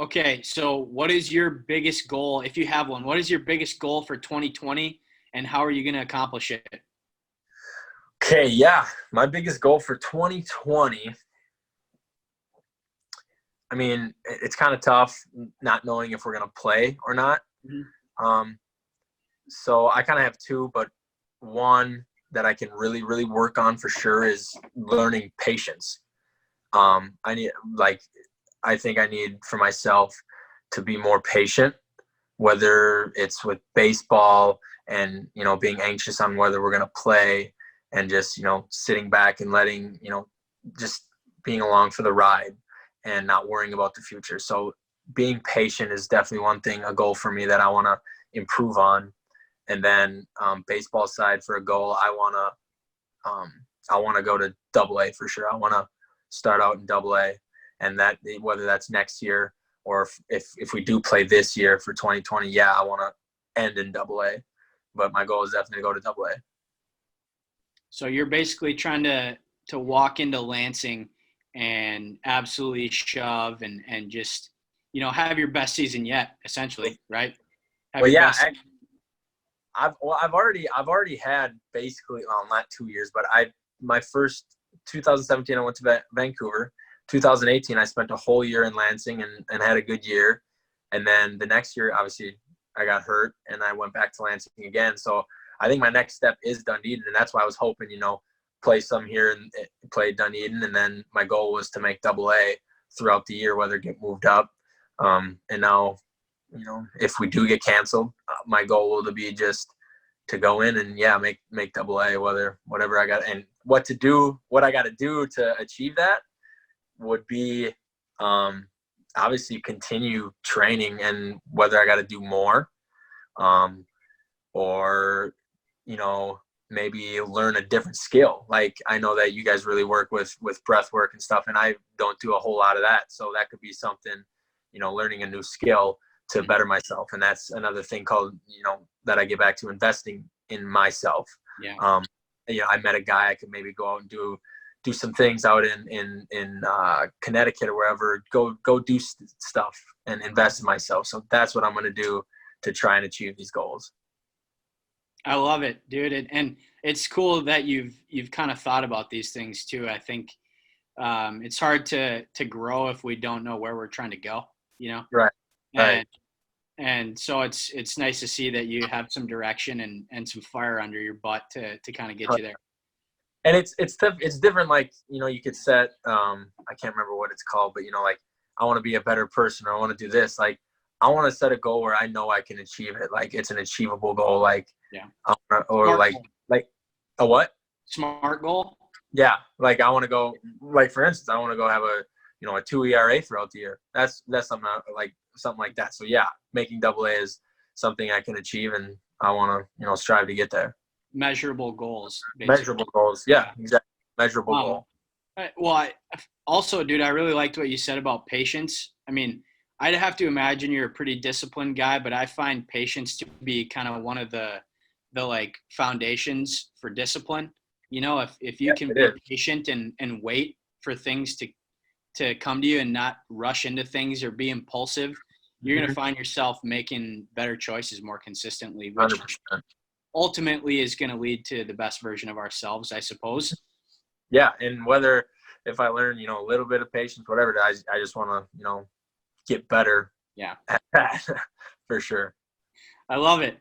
Okay. So what is your biggest goal, if you have one? What is your biggest goal for 2020, and how are you going to accomplish it? Okay, yeah. My biggest goal for 2020, I mean, it's kind of tough not knowing if we're going to play or not. Mm-hmm. So I kind of have two, but one that I can really, really work on for sure is learning patience. I think I need for myself to be more patient, whether it's with baseball and, being anxious on whether we're going to play and just, sitting back and letting, just being along for the ride and not worrying about the future. So being patient is definitely one thing, a goal for me that I want to improve on. And then baseball side for a goal, I want to go to AA for sure. I want to start out in AA, and that whether that's next year or if we do play this year for 2020, yeah, I want to end in AA. But my goal is definitely to go to AA. So you're basically trying to walk into Lansing and absolutely shove and just, have your best season yet, essentially, right? Well, yeah, I've already had basically, well, not 2 years, but my first 2017 I went to Vancouver. 2018 I spent a whole year in Lansing and had a good year, and then the next year obviously I got hurt and I went back to Lansing again. So I think my next step is Dunedin, and that's why I was hoping play some here and play Dunedin, and then my goal was to make AA throughout the year, whether get moved up. And now, if we do get canceled, my goal will be just to go in and make AA, whatever I got, and what I got to do to achieve that would be obviously continue training, and whether I got to do more or maybe learn a different skill. Like I know that you guys really work with breath work and stuff, and I don't do a whole lot of that. So that could be something, learning a new skill to better myself. And that's another thing called, that I get back to investing in myself. Yeah. I met a guy I could maybe go out and do some things out in Connecticut or wherever, go do stuff and invest in myself. So that's what I'm going to do to try and achieve these goals. I love it, dude. And it's cool that you've kind of thought about these things too. I think it's hard to grow if we don't know where we're trying to go, Right. And so it's nice to see that you have some direction and some fire under your butt to kind of get you there. And it's different. Like, you could set, I can't remember what it's called, but like, I want to be a better person, or I want to do this. Like, I want to set a goal where I know I can achieve it. Like, it's an achievable goal. Like, like a what? Smart goal. Yeah. Like, I want to go, like, for instance, I want to go have a 2 ERA throughout the year. That's something like that. So yeah, making AA is something I can achieve, and I want to, strive to get there. Measurable goals. Basically. Measurable goals. Yeah, exactly. Measurable goal. Well, also, dude, I really liked what you said about patience. I mean, I'd have to imagine you're a pretty disciplined guy, but I find patience to be kind of one of the like foundations for discipline. If you can be patient and wait for things to come to you and not rush into things or be impulsive, you're going to find yourself making better choices more consistently, which 100%. Ultimately is going to lead to the best version of ourselves, I suppose. Yeah. And if I learn, a little bit of patience, whatever, I just want to, get better. Yeah. At that, for sure. I love it.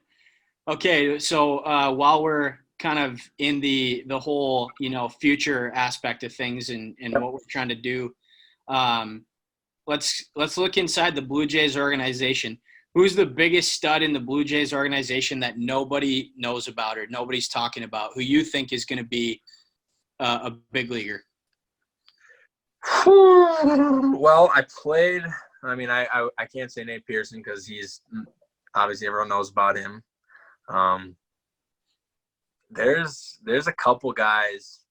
Okay. So while we're kind of in the whole, future aspect of things and what we're trying to do, let's look inside the Blue Jays organization. Who's the biggest stud in the Blue Jays organization that nobody knows about or nobody's talking about, who you think is going to be a big leaguer? Well, I can't say Nate Pearson because he's obviously everyone knows about him. There's a couple guys.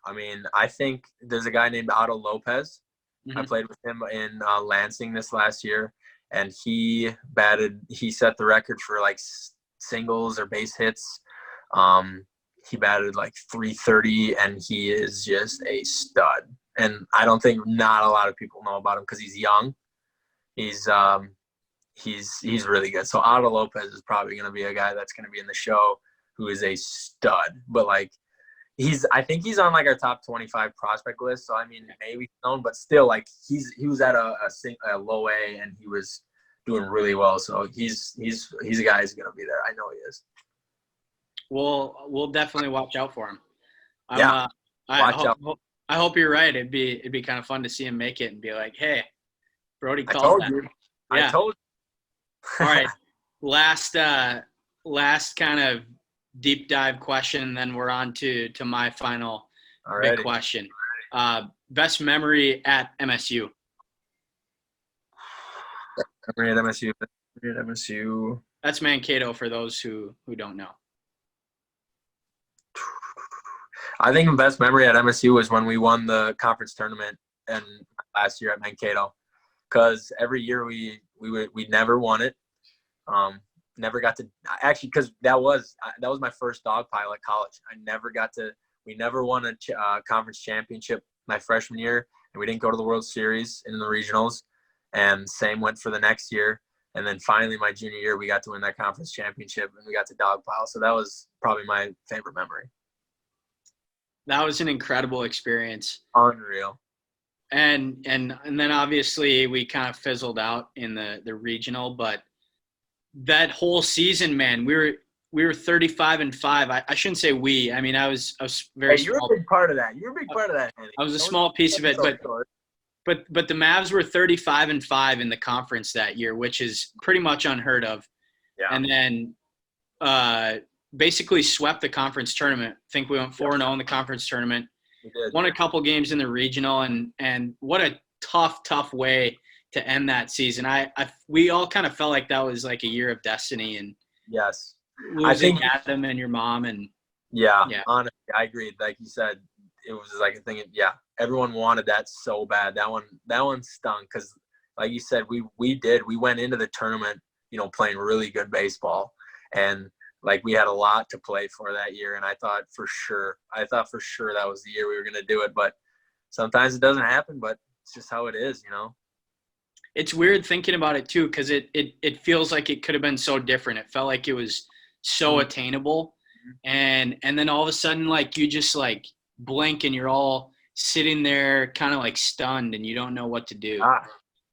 I mean, I think there's a guy named Otto Lopez. I played with him in Lansing this last year, and he set the record for like singles or base hits. He batted like 330, and he is just a stud. And I don't think not a lot of people know about him because he's young. He's really good. So Otto Lopez is probably going to be a guy that's going to be in the show who is a stud. But like I think he's on like our top 25 prospect list. So I mean, maybe known, but still, like he was at a low A and he was doing really well. So he's a guy who's going to be there. I know he is. We'll definitely watch out for him. Yeah. I hope you're right. It'd be kind of fun to see him make it and be like, hey, Brody called that. Yeah. I told you. All right. Last kind of deep dive question, and then we're on to my final big question. Best memory at MSU. Memory at MSU. That's Mankato for those who don't know. I think the best memory at MSU was when we won the conference tournament and last year at Mankato, because every year we never won it. Never got to actually, because that was my first dog pile at college. We never won a conference championship my freshman year, and we didn't go to the World Series in the regionals. And same went for the next year. And then finally my junior year, we got to win that conference championship and we got to dog pile. So that was probably my favorite memory. That was an incredible experience. Unreal. And then obviously we kind of fizzled out in the regional, but that whole season, man, we were 35-5. I shouldn't say we. I mean, I was very. Hey, you're a big part of that. Andy. I was a small piece of it, but the Mavs were 35-5 in the conference that year, which is pretty much unheard of. Yeah. And then basically swept the conference tournament. I think we went 4-0 in the conference tournament. We did. Won a couple games in the regional, and what a tough way to end that season. We all kind of felt like that was like a year of destiny, and yes, losing Adam and your mom, and yeah, honestly, I agree. Like you said, it was like a thing. Yeah, everyone wanted that so bad. That one stung because, like you said, we went into the tournament, playing really good baseball, and like we had a lot to play for that year. And I thought for sure that was the year we were going to do it. But sometimes it doesn't happen. But it's just how it is, It's weird thinking about it too, because it feels like it could have been so different. It felt like it was so attainable, and then all of a sudden, like you just like blink and you're all sitting there kind of like stunned and you don't know what to do.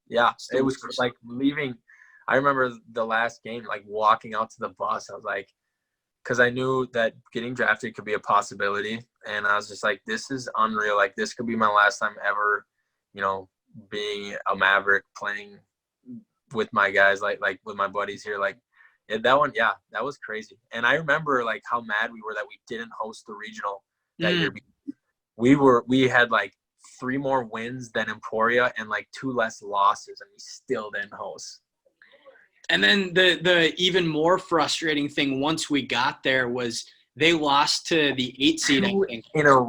Yeah, it was like leaving. I remember the last game, like walking out to the bus. I was like, because I knew that getting drafted could be a possibility, and I was just like, this is unreal. Like this could be my last time ever, being a Maverick, playing with my guys, like with my buddies here. Like that one, yeah, that was crazy. And I remember like how mad we were that we didn't host the regional that year. We had like 3 more wins than Emporia and like 2 less losses, and we still didn't host. And then the even more frustrating thing once we got there was they lost to the 8 seed, I think.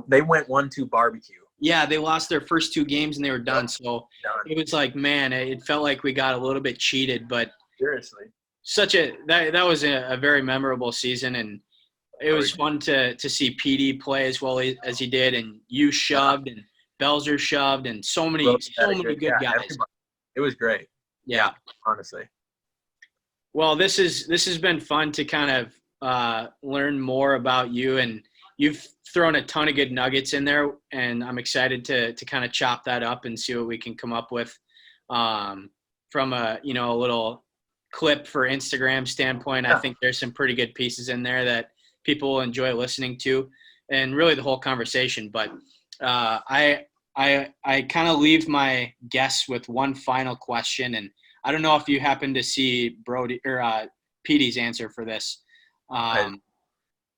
They went 1-2 barbecue. Yeah, they lost their first 2 games and they were done. So it was like, man, it felt like we got a little bit cheated. But seriously, that was a very memorable season, and it was fun to see PD play as well as he did, and you shoved and Belzer shoved, and so many good guys. Everybody. It was great. Yeah, honestly. Well, this has been fun to kind of learn more about you, and you've thrown a ton of good nuggets in there, and I'm excited to kind of chop that up and see what we can come up with from a little clip for Instagram standpoint. Yeah. I think there's some pretty good pieces in there that people will enjoy listening to, and really the whole conversation. But I kind of leave my guests with one final question, and I don't know if you happen to see Brody or Petey's answer for this.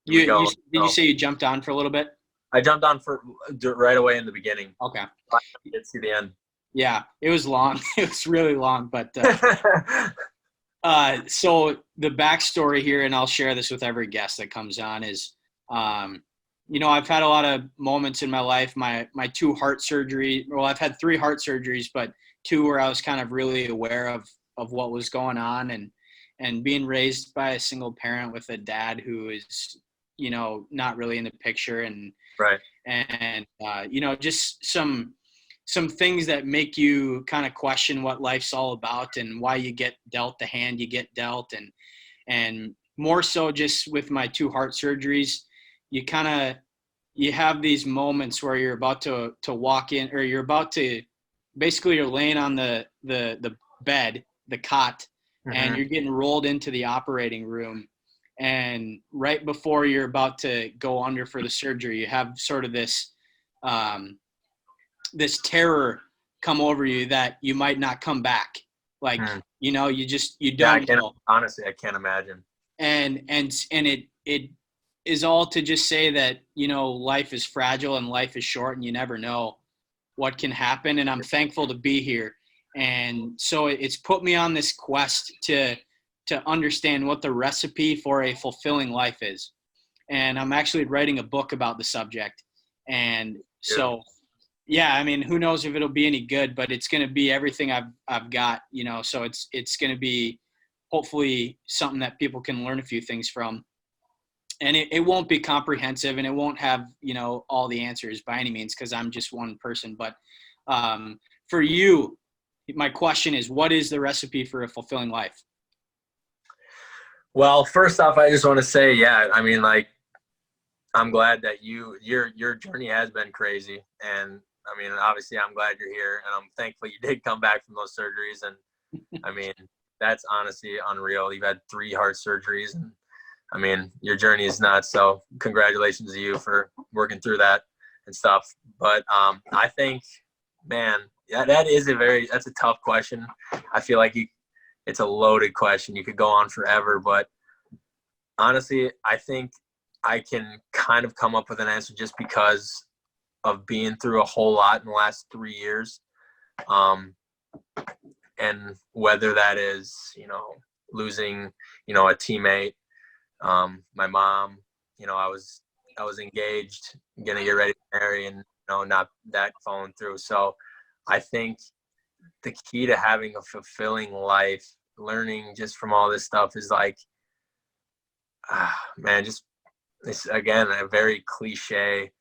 Did you say you jumped on for a little bit? I jumped on for right away in the beginning. Okay. I didn't see the end. Yeah, it was long. It was really long, but so the backstory here, and I'll share this with every guest that comes on, is You know, I've had a lot of moments in my life. My two heart surgery. Well, I've had three heart surgeries, but two where I was kind of really aware of what was going on, and being raised by a single parent with a dad who is, you know, not really in the picture, and Right. you know, just some things that make you kind of question what life's all about and why you get dealt the hand you get dealt, and more so just with my two heart surgeries, you kind of you have these moments where you're about to walk in, or you're about to basically you're laying on the bed, the cot, and Mm-hmm. you're getting rolled into the operating room, and right before you're about to go under for the surgery, you have sort of um, this terror come over you that you might not come back. Like, Mm. you know, you Yeah, I don't can't know. honestly. I can't imagine. And it is all to just say that, you know, life is fragile and life is short, and you never know what can happen. And I'm thankful to be here. And so it's put me on this quest to understand what the recipe for a fulfilling life is. And I'm actually writing a book about the subject. And Beautiful. so, yeah, I mean, who knows if it'll be any good, but it's going to be everything I've got, you know. So it's going to be hopefully something that people can learn a few things from. And it won't be comprehensive, and it won't have, you know, all the answers by any means, because I'm just one person. But for you, my question is, what is the recipe for a fulfilling life? Well, first off, I just want to say, yeah, I mean, like, I'm glad that your journey has been crazy, and I mean, obviously, I'm glad you're here, and I'm thankful you did come back from those surgeries, and I mean, that's honestly unreal. You've had 3 heart surgeries, and I mean, your journey is nuts. So, congratulations to you for working through that and stuff. But I think, man, yeah, that's a tough question. I feel like it's a loaded question. You could go on forever, but honestly, I think I can kind of come up with an answer just because of being through a whole lot in the last 3 years. Um, and whether that is, losing, a teammate, my mom, I was engaged, gonna get ready to marry, and not that following through. So I think the key to having a fulfilling life, learning just from all this stuff, is like, man, just it's again a very cliche,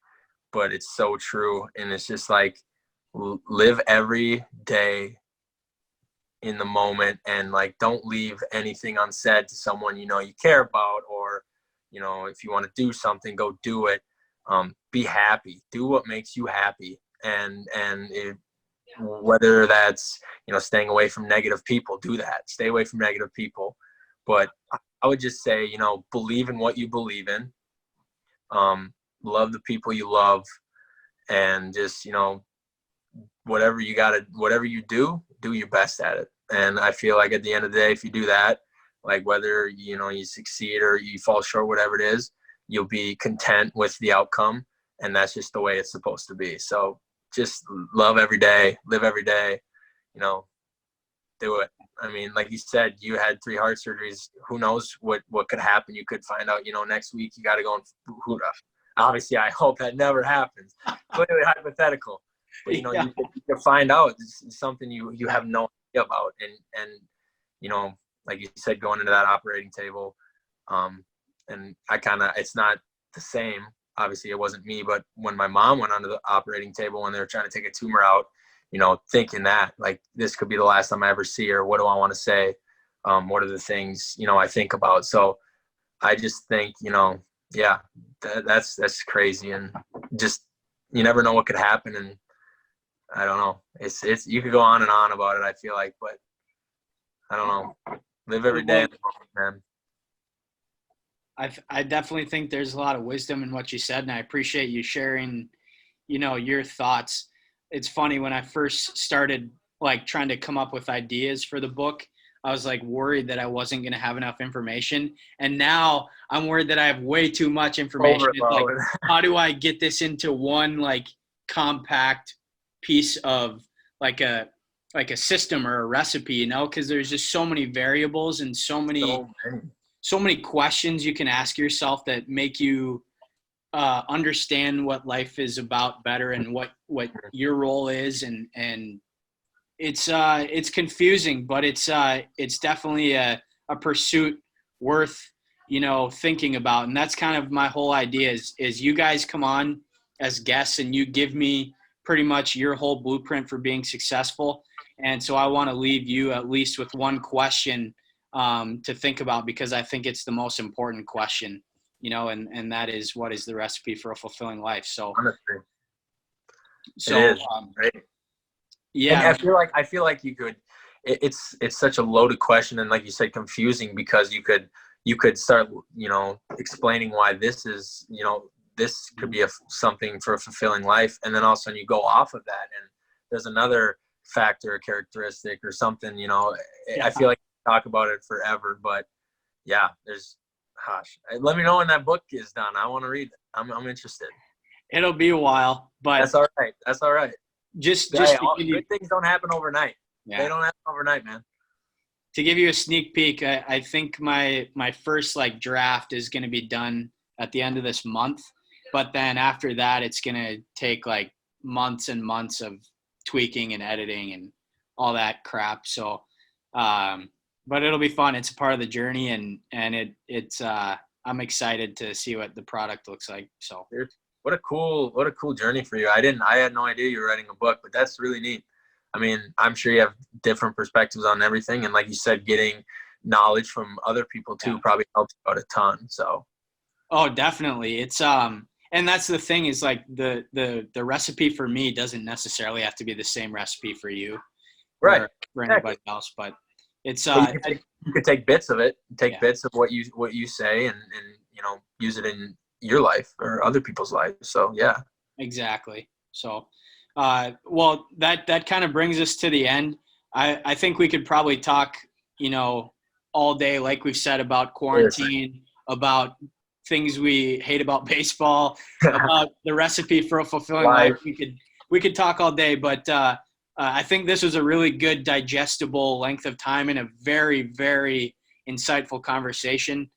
but it's so true. And it's just like live every day in the moment, and like don't leave anything unsaid to someone you care about, or if you want to do something, go do it. Be happy, do what makes you happy, and whether that's staying away from negative people, do that, stay away from negative people. But I would just say, believe in what you believe in, love the people you love, and just whatever you do your best at it. And I feel like at the end of the day, if you do that, like whether you succeed or you fall short, whatever it is, you'll be content with the outcome, and that's just the way it's supposed to be. So just love every day, live every day, you know do it. I mean, like you said, you had 3 heart surgeries. Who knows what could happen? You could find out next week you got to go and obviously I hope that never happens. Clearly hypothetical. But Yeah. you find out this is something you have no idea about, and like you said, going into that operating table, and it's not the same. Obviously, it wasn't me, but when my mom went onto the operating table when they were trying to take a tumor out, thinking that like this could be the last time I ever see her. What do I want to say? What are the things I think about? So I just think yeah, that's crazy, and just you never know what could happen, and I don't know. It's you could go on and on about it, I feel like, but I don't know. Live every day in the moment, man. I definitely think there's a lot of wisdom in what you said, and I appreciate you sharing, you know, your thoughts. It's funny, when I first started like trying to come up with ideas for the book, I was like worried that I wasn't going to have enough information, and now I'm worried that I have way too much information. It's like, Overload. how do I get this into one like compact piece of like a like a system or a recipe, you know, because there's just so many variables and So many. so many questions you can ask yourself that make you understand what life is about better and what your role is, and it's confusing, but it's definitely a pursuit worth thinking about. And that's kind of my whole idea is you guys come on as guests and you give me pretty much your whole blueprint for being successful. And so I want to leave you at least with one question to think about, because I think it's the most important question, and that is, what is the recipe for a fulfilling life? So, Honestly, so it is, right? yeah, And I feel like you could. It's such a loaded question, and like you said, confusing, because you could start explaining why this is this could be something for a fulfilling life, and then all of a sudden you go off of that, and there's another factor, a characteristic, or something. I feel like we talk about it forever, but yeah, gosh, let me know when that book is done. I want to read it. I'm interested. it'll be a while, but That's all right. That's all right. just Good things don't happen overnight. Yeah. They don't happen overnight, man. To give you a sneak peek, I think my first draft is going to be done at the end of this month, but then after that, it's going to take months and months of tweaking and editing and all that crap. So, but it'll be fun. It's a part of the journey, and it's I'm excited to see what the product looks like. So, Dude, what a cool journey for you. I had no idea you were writing a book, but that's really neat. I mean, I'm sure you have different perspectives on everything, and like you said, getting knowledge from other people too probably helps you out a ton. So, oh, definitely. It's and that's the thing, is the recipe for me doesn't necessarily have to be the same recipe for you, right, or for anybody else, but it's you could take bits of it, bits of what you say, and use it in your life or other people's lives. So yeah, exactly. So, well, that kind of brings us to the end. I think we could probably talk, all day, like we've said, about quarantine, about things we hate about baseball, about the recipe for a fulfilling life. We could talk all day, but I think this was a really good, digestible length of time and a very, very insightful conversation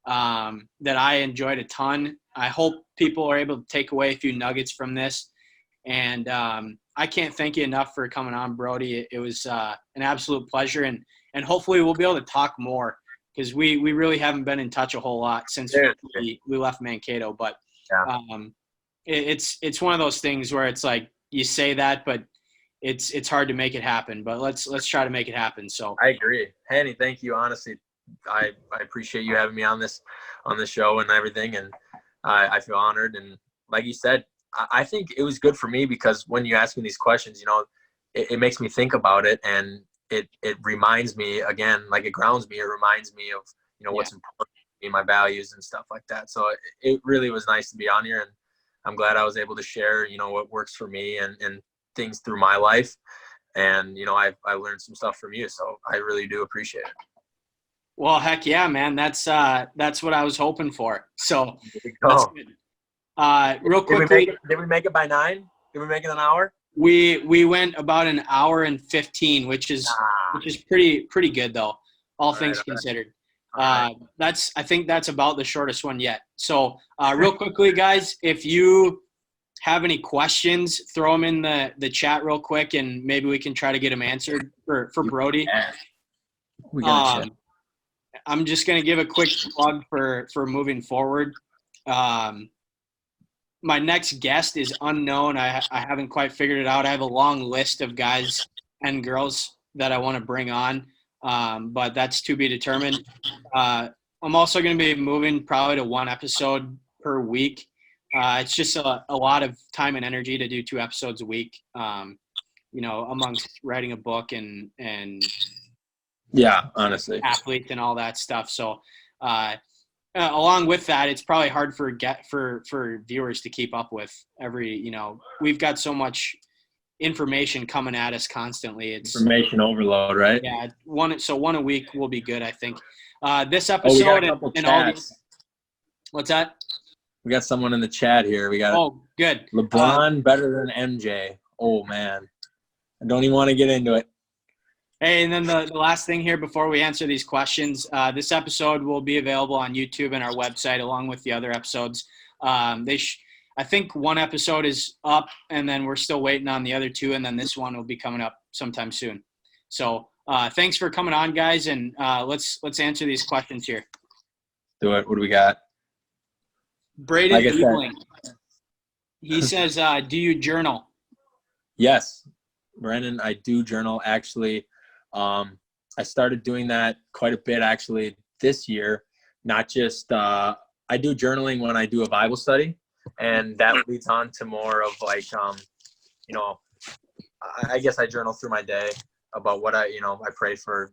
that I enjoyed a ton. I hope people are able to take away a few nuggets from this. And I can't thank you enough for coming on, Brody. It was an absolute pleasure. And hopefully we'll be able to talk more, because we really haven't been in touch a whole lot since we left Mankato. But it's one of those things where it's like you say that, but it's hard to make it happen. But let's try to make it happen. So I agree. Hanny, thank you. Honestly, I appreciate you having me on this show and everything, and I feel honored. And like you said, I think it was good for me, because when you ask me these questions, it makes me think about it, and it reminds me again, it grounds me. It reminds me of what's important to me, my values and stuff like that. So it really was nice to be on here, and I'm glad I was able to share what works for me and things through my life. And I learned some stuff from you, so I really do appreciate it. Well, heck yeah, man. That's what I was hoping for. So that's good. Real quickly, did we make it by 9? Did we make it an hour? We went about an hour and 15, which is pretty good though, all things considered. I think that's about the shortest one yet. So real quickly, guys, if you have any questions, throw them in the chat real quick, and maybe we can try to get them answered for Brody. We got you. I'm just going to give a quick plug for moving forward. My next guest is unknown. I haven't quite figured it out. I have a long list of guys and girls that I want to bring on, but that's to be determined. I'm also going to be moving probably to 1 episode per week. It's just a lot of time and energy to do 2 episodes a week, amongst writing a book and yeah, honestly, athletes and all that stuff. So along with that, it's probably hard for viewers to keep up with we've got so much information coming at us constantly. It's information overload, right? Yeah. 1 a week will be good, I think. This episode and all these, what's that? We got someone in the chat here. We got good. LeBron better than MJ. Oh man, I don't even want to get into it. Hey, and then the last thing here before we answer these questions, this episode will be available on YouTube and our website along with the other episodes. I think one episode is up, and then we're still waiting on the other two, and then this one will be coming up sometime soon. So thanks for coming on, guys, and let's answer these questions here. Do it. What do we got? Braden Eveling. He says, do you journal? Yes, Brandon, I do journal. Actually, I started doing that quite a bit actually this year. Not just I do journaling when I do a Bible study, and that leads on to more of like I guess I journal through my day about what I pray for,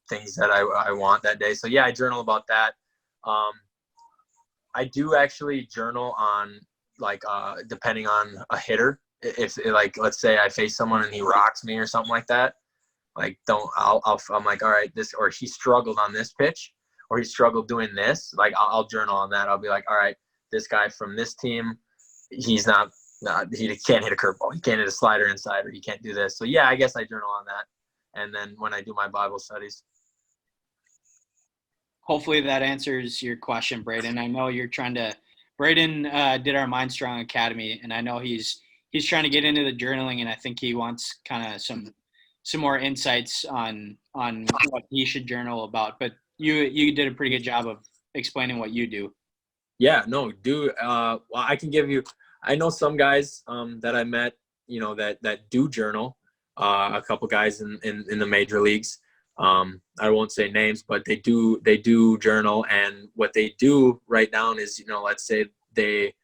things that I want that day. So yeah, I journal about that. I do actually journal on like depending on a hitter. If like, let's say I face someone and he rocks me or something like that, like I'm like, all right, this, or he struggled on this pitch, or he struggled doing this, like I'll journal on that. I'll be like, all right, this guy from this team, he's not he can't hit a curveball, he can't hit a slider inside, or he can't do this. So yeah, I guess I journal on that. And then when I do my Bible studies. Hopefully that answers your question, Braden. I know you're trying to. Braden did our Mind Strong Academy, and I know he's trying to get into the journaling, and I think he wants kind of some more insights on what he should journal about. But you did a pretty good job of explaining what you do. Yeah, no, well, I can give you. I know some guys that I met, that do journal. A couple guys in the major leagues. I won't say names, but they do journal, and what they do write down is, let's say they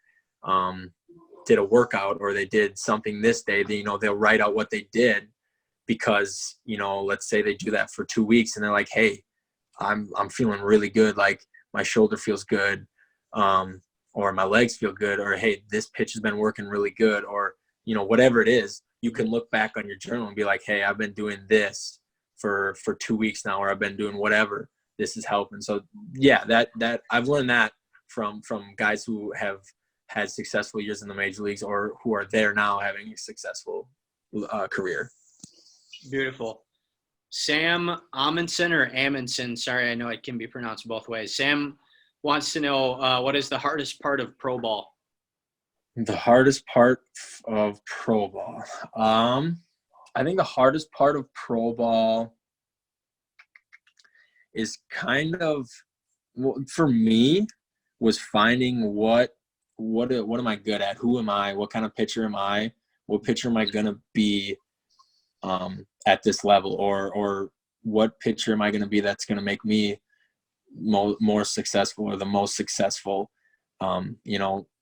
did a workout or they did something this day, they'll write out what they did, because, let's say they do that for 2 weeks and they're like, hey, I'm feeling really good. Like my shoulder feels good. Or my legs feel good, or, hey, this pitch has been working really good, or, whatever it is, you can look back on your journal and be like, hey, I've been doing this for 2 weeks now, or I've been doing whatever, this is helping. So yeah, that I've learned that from guys who have had successful years in the major leagues, or who are there now having a successful career. Beautiful. Sam Amundsen or Amundsen, sorry, I know it can be pronounced both ways. Sam wants to know, what is the hardest part of pro ball? The hardest part of pro ball. I think the hardest part of pro ball is kind of, for me, was finding what am I good at? Who am I? What kind of pitcher am I? What pitcher am I going to be at this level? Or what pitcher am I going to be that's going to make me more successful, or the most successful,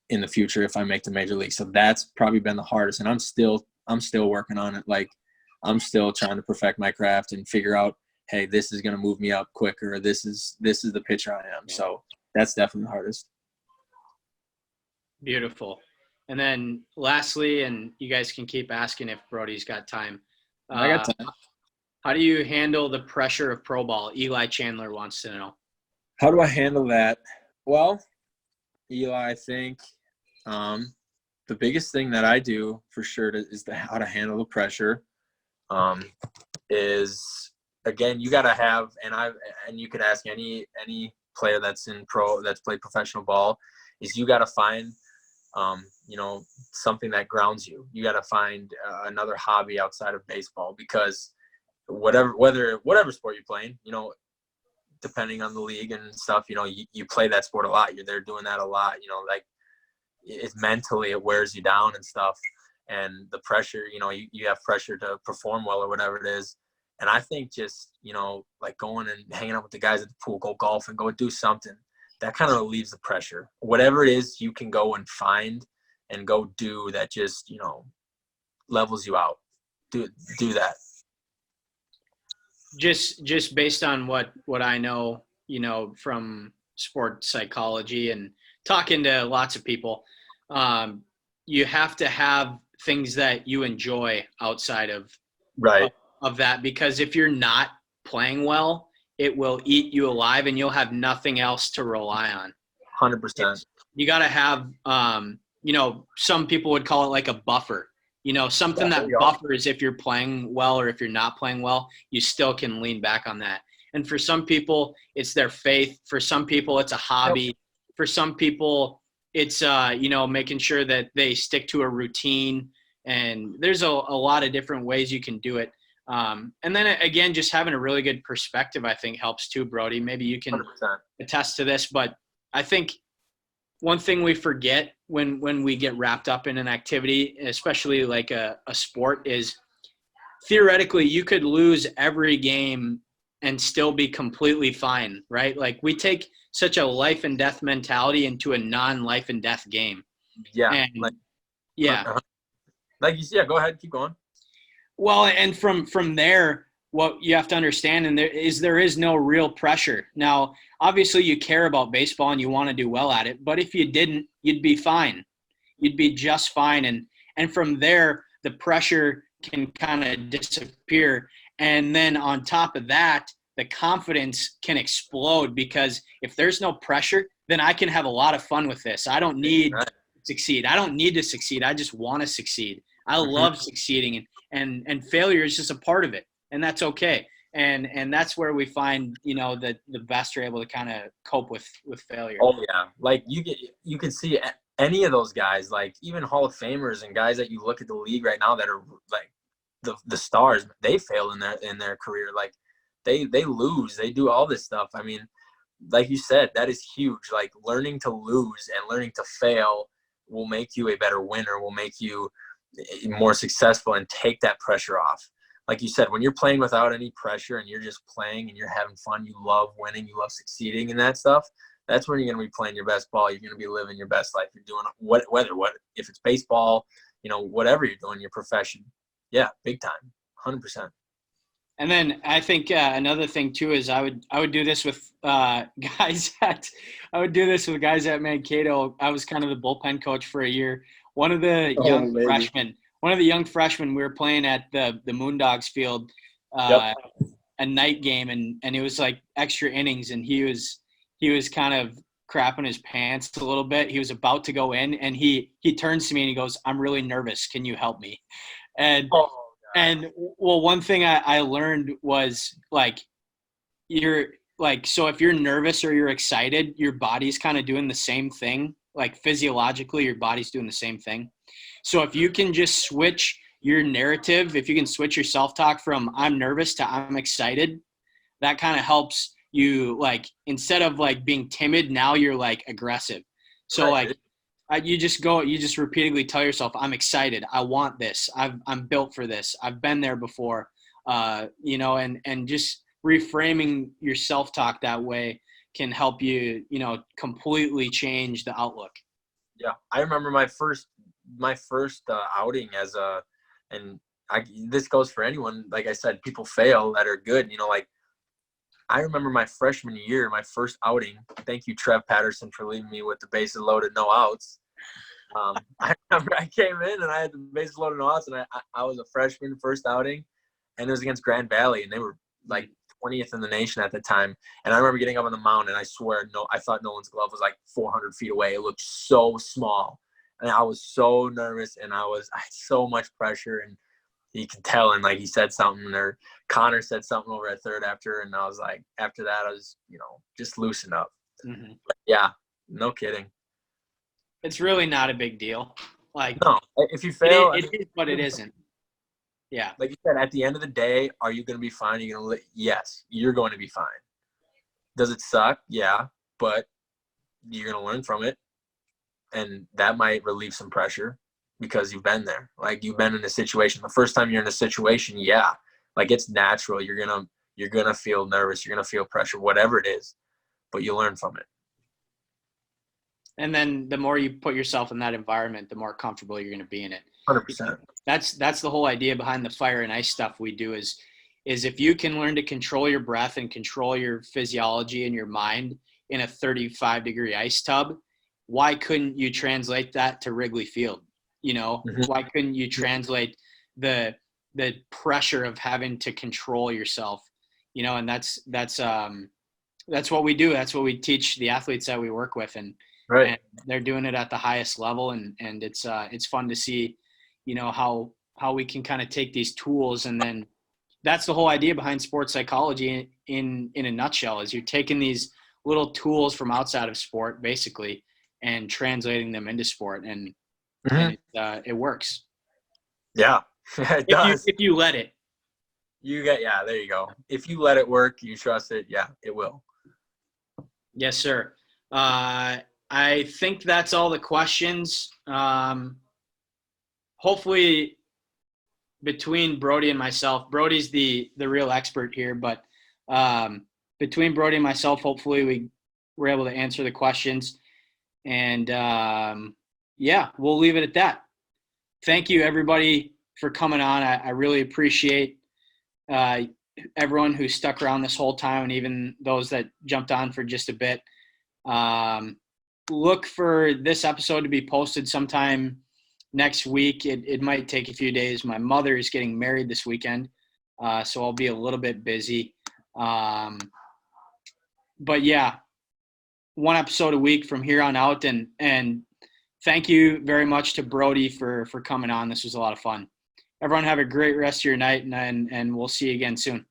in the future if I make the major league. So that's probably been the hardest, and I'm still working on it. Like I'm still trying to perfect my craft and figure out, hey, this is going to move me up quicker, or this is the pitcher I am. So that's definitely the hardest. Beautiful. And then lastly, and you guys can keep asking if Brody's got time. I got time. How do you handle the pressure of pro ball? Eli Chandler wants to know. How do I handle that? Well, Eli, I think the biggest thing that I do for sure is how to handle the pressure. Is, again, you got to have, and you could ask any player that's played professional ball, is you got to find something that grounds you. You got to find another hobby outside of baseball, because whatever sport you're playing, depending on the league and stuff, you play that sport a lot. You're there doing that a lot, like it's mentally, it wears you down and stuff. And the pressure, you have pressure to perform well or whatever it is. And I think just, like going and hanging out with the guys at the pool, go golf and go do something, that kind of relieves the pressure. Whatever it is you can go and find and go do that just, levels you out. Do that. Just based on what I know, from sports psychology and talking to lots of people, you have to have things that you enjoy outside of that, because if you're not playing well, it will eat you alive and you'll have nothing else to rely on. 100%. You got to have, some people would call it like a buffer. Something that buffers if you're playing well, or if you're not playing well, you still can lean back on that. And for some people, it's their faith. For some people, it's a hobby. For some people, it's making sure that they stick to a routine, and there's a lot of different ways you can do it. And then again, just having a really good perspective, I think, helps too, Brody. Maybe you can 100%. attest to this, but I think one thing we forget when we get wrapped up in an activity, especially like a sport, is theoretically you could lose every game and still be completely fine, right? Like we take such a life and death mentality into a non-life and death game. Yeah. And yeah. Like you said, go ahead, keep going. Well, and from there, what you have to understand, and there is no real pressure. Now, obviously, you care about baseball and you want to do well at it, but if you didn't, you'd be fine. You'd be just fine, and from there, the pressure can kind of disappear, and then on top of that, the confidence can explode, because if there's no pressure, then I can have a lot of fun with this. I don't need to succeed. I don't need to succeed. I just want to succeed. I love succeeding, and failure is just a part of it, and that's okay. And that's where we find, that the best are able to kind of cope with failure. Oh yeah, like you can see any of those guys, like even Hall of Famers and guys that you look at the league right now that are like the stars. They fail in their career. Like they lose. They do all this stuff. I mean, like you said, that is huge. Like learning to lose and learning to fail will make you a better winner. Will make you more successful and take that pressure off. Like you said, when you're playing without any pressure and you're just playing and you're having fun, you love winning, you love succeeding and that stuff, that's when you're going to be playing your best ball. You're going to be living your best life. You're doing whether if it's baseball, whatever you're doing, your profession. Yeah, big time, 100%. And then I think another thing too is I would do this with guys at Mankato. I was kind of the bullpen coach for a year. One of the young freshmen, we were playing at the Moondogs field, a night game, and it was like extra innings, and he was kind of crapping his pants a little bit. He was about to go in, and he turns to me and he goes, "I'm really nervous. Can you help me?" And one thing I learned was like, so if you're nervous or you're excited, your body's kind of doing the same thing. Like physiologically, your body's doing the same thing. So if you can just switch your narrative, if you can switch your self-talk from I'm nervous to I'm excited, that kind of helps you, like, instead of like being timid, now you're like aggressive. So like you just repeatedly tell yourself, I'm excited. I want this. I'm built for this. I've been there before, and just reframing your self-talk that way can help you, completely change the outlook. Yeah. I remember my first outing this goes for anyone. Like I said, people fail that are good, like I remember my freshman year, my first outing. Thank you, Trev Patterson, for leaving me with the bases loaded, no outs. I remember I came in and I had the bases loaded, no outs, and I was a freshman, first outing, and it was against Grand Valley, and they were like 20th in the nation at the time. And I remember getting up on the mound, and I swear, I thought Nolan's glove was like 400 feet away. It looked so small, and I was so nervous, and I had so much pressure, and you can tell. And like he said something, or Connor said something over at third after, and I was like, after that, I was, just loosen up. Mm-hmm. Yeah, no kidding. It's really not a big deal. Like, no, if you fail, it is, but it isn't. Yeah. Like you said, at the end of the day, are you going to be fine? Yes, you're going to be fine. Does it suck? Yeah, but you're going to learn from it, and that might relieve some pressure because you've been there. Like you've been in a situation. The first time you're in a situation, yeah, like it's natural. You're gonna feel nervous. You're gonna feel pressure, whatever it is, but you learn from it. And then the more you put yourself in that environment, the more comfortable you're going to be in it. 100%. That's the whole idea behind the fire and ice stuff we do is if you can learn to control your breath and control your physiology and your mind in a 35-degree ice tub, why couldn't you translate that to Wrigley Field? Why couldn't you translate the pressure of having to control yourself? And that's what we do. That's what we teach the athletes that we work with, and they're doing it at the highest level, and it's fun to see, how we can kind of take these tools, and then that's the whole idea behind sports psychology in a nutshell, is you're taking these little tools from outside of sport, basically, and translating them into sport, and it works. Yeah, it does. If you let it. There you go. If you let it work, you trust it, yeah, it will. Yes, sir. I think that's all the questions. Hopefully, between Brody and myself, Brody's the real expert here, but between Brody and myself, hopefully we were able to answer the questions. And we'll leave it at that. Thank you, everybody, for coming on. I really appreciate everyone who stuck around this whole time, and even those that jumped on for just a bit. Look for this episode to be posted sometime next week. It might take a few days. My mother is getting married this weekend, so I'll be a little bit busy. But yeah, one episode a week from here on out. And thank you very much to Brody for coming on. This was a lot of fun. Everyone have a great rest of your night, and we'll see you again soon.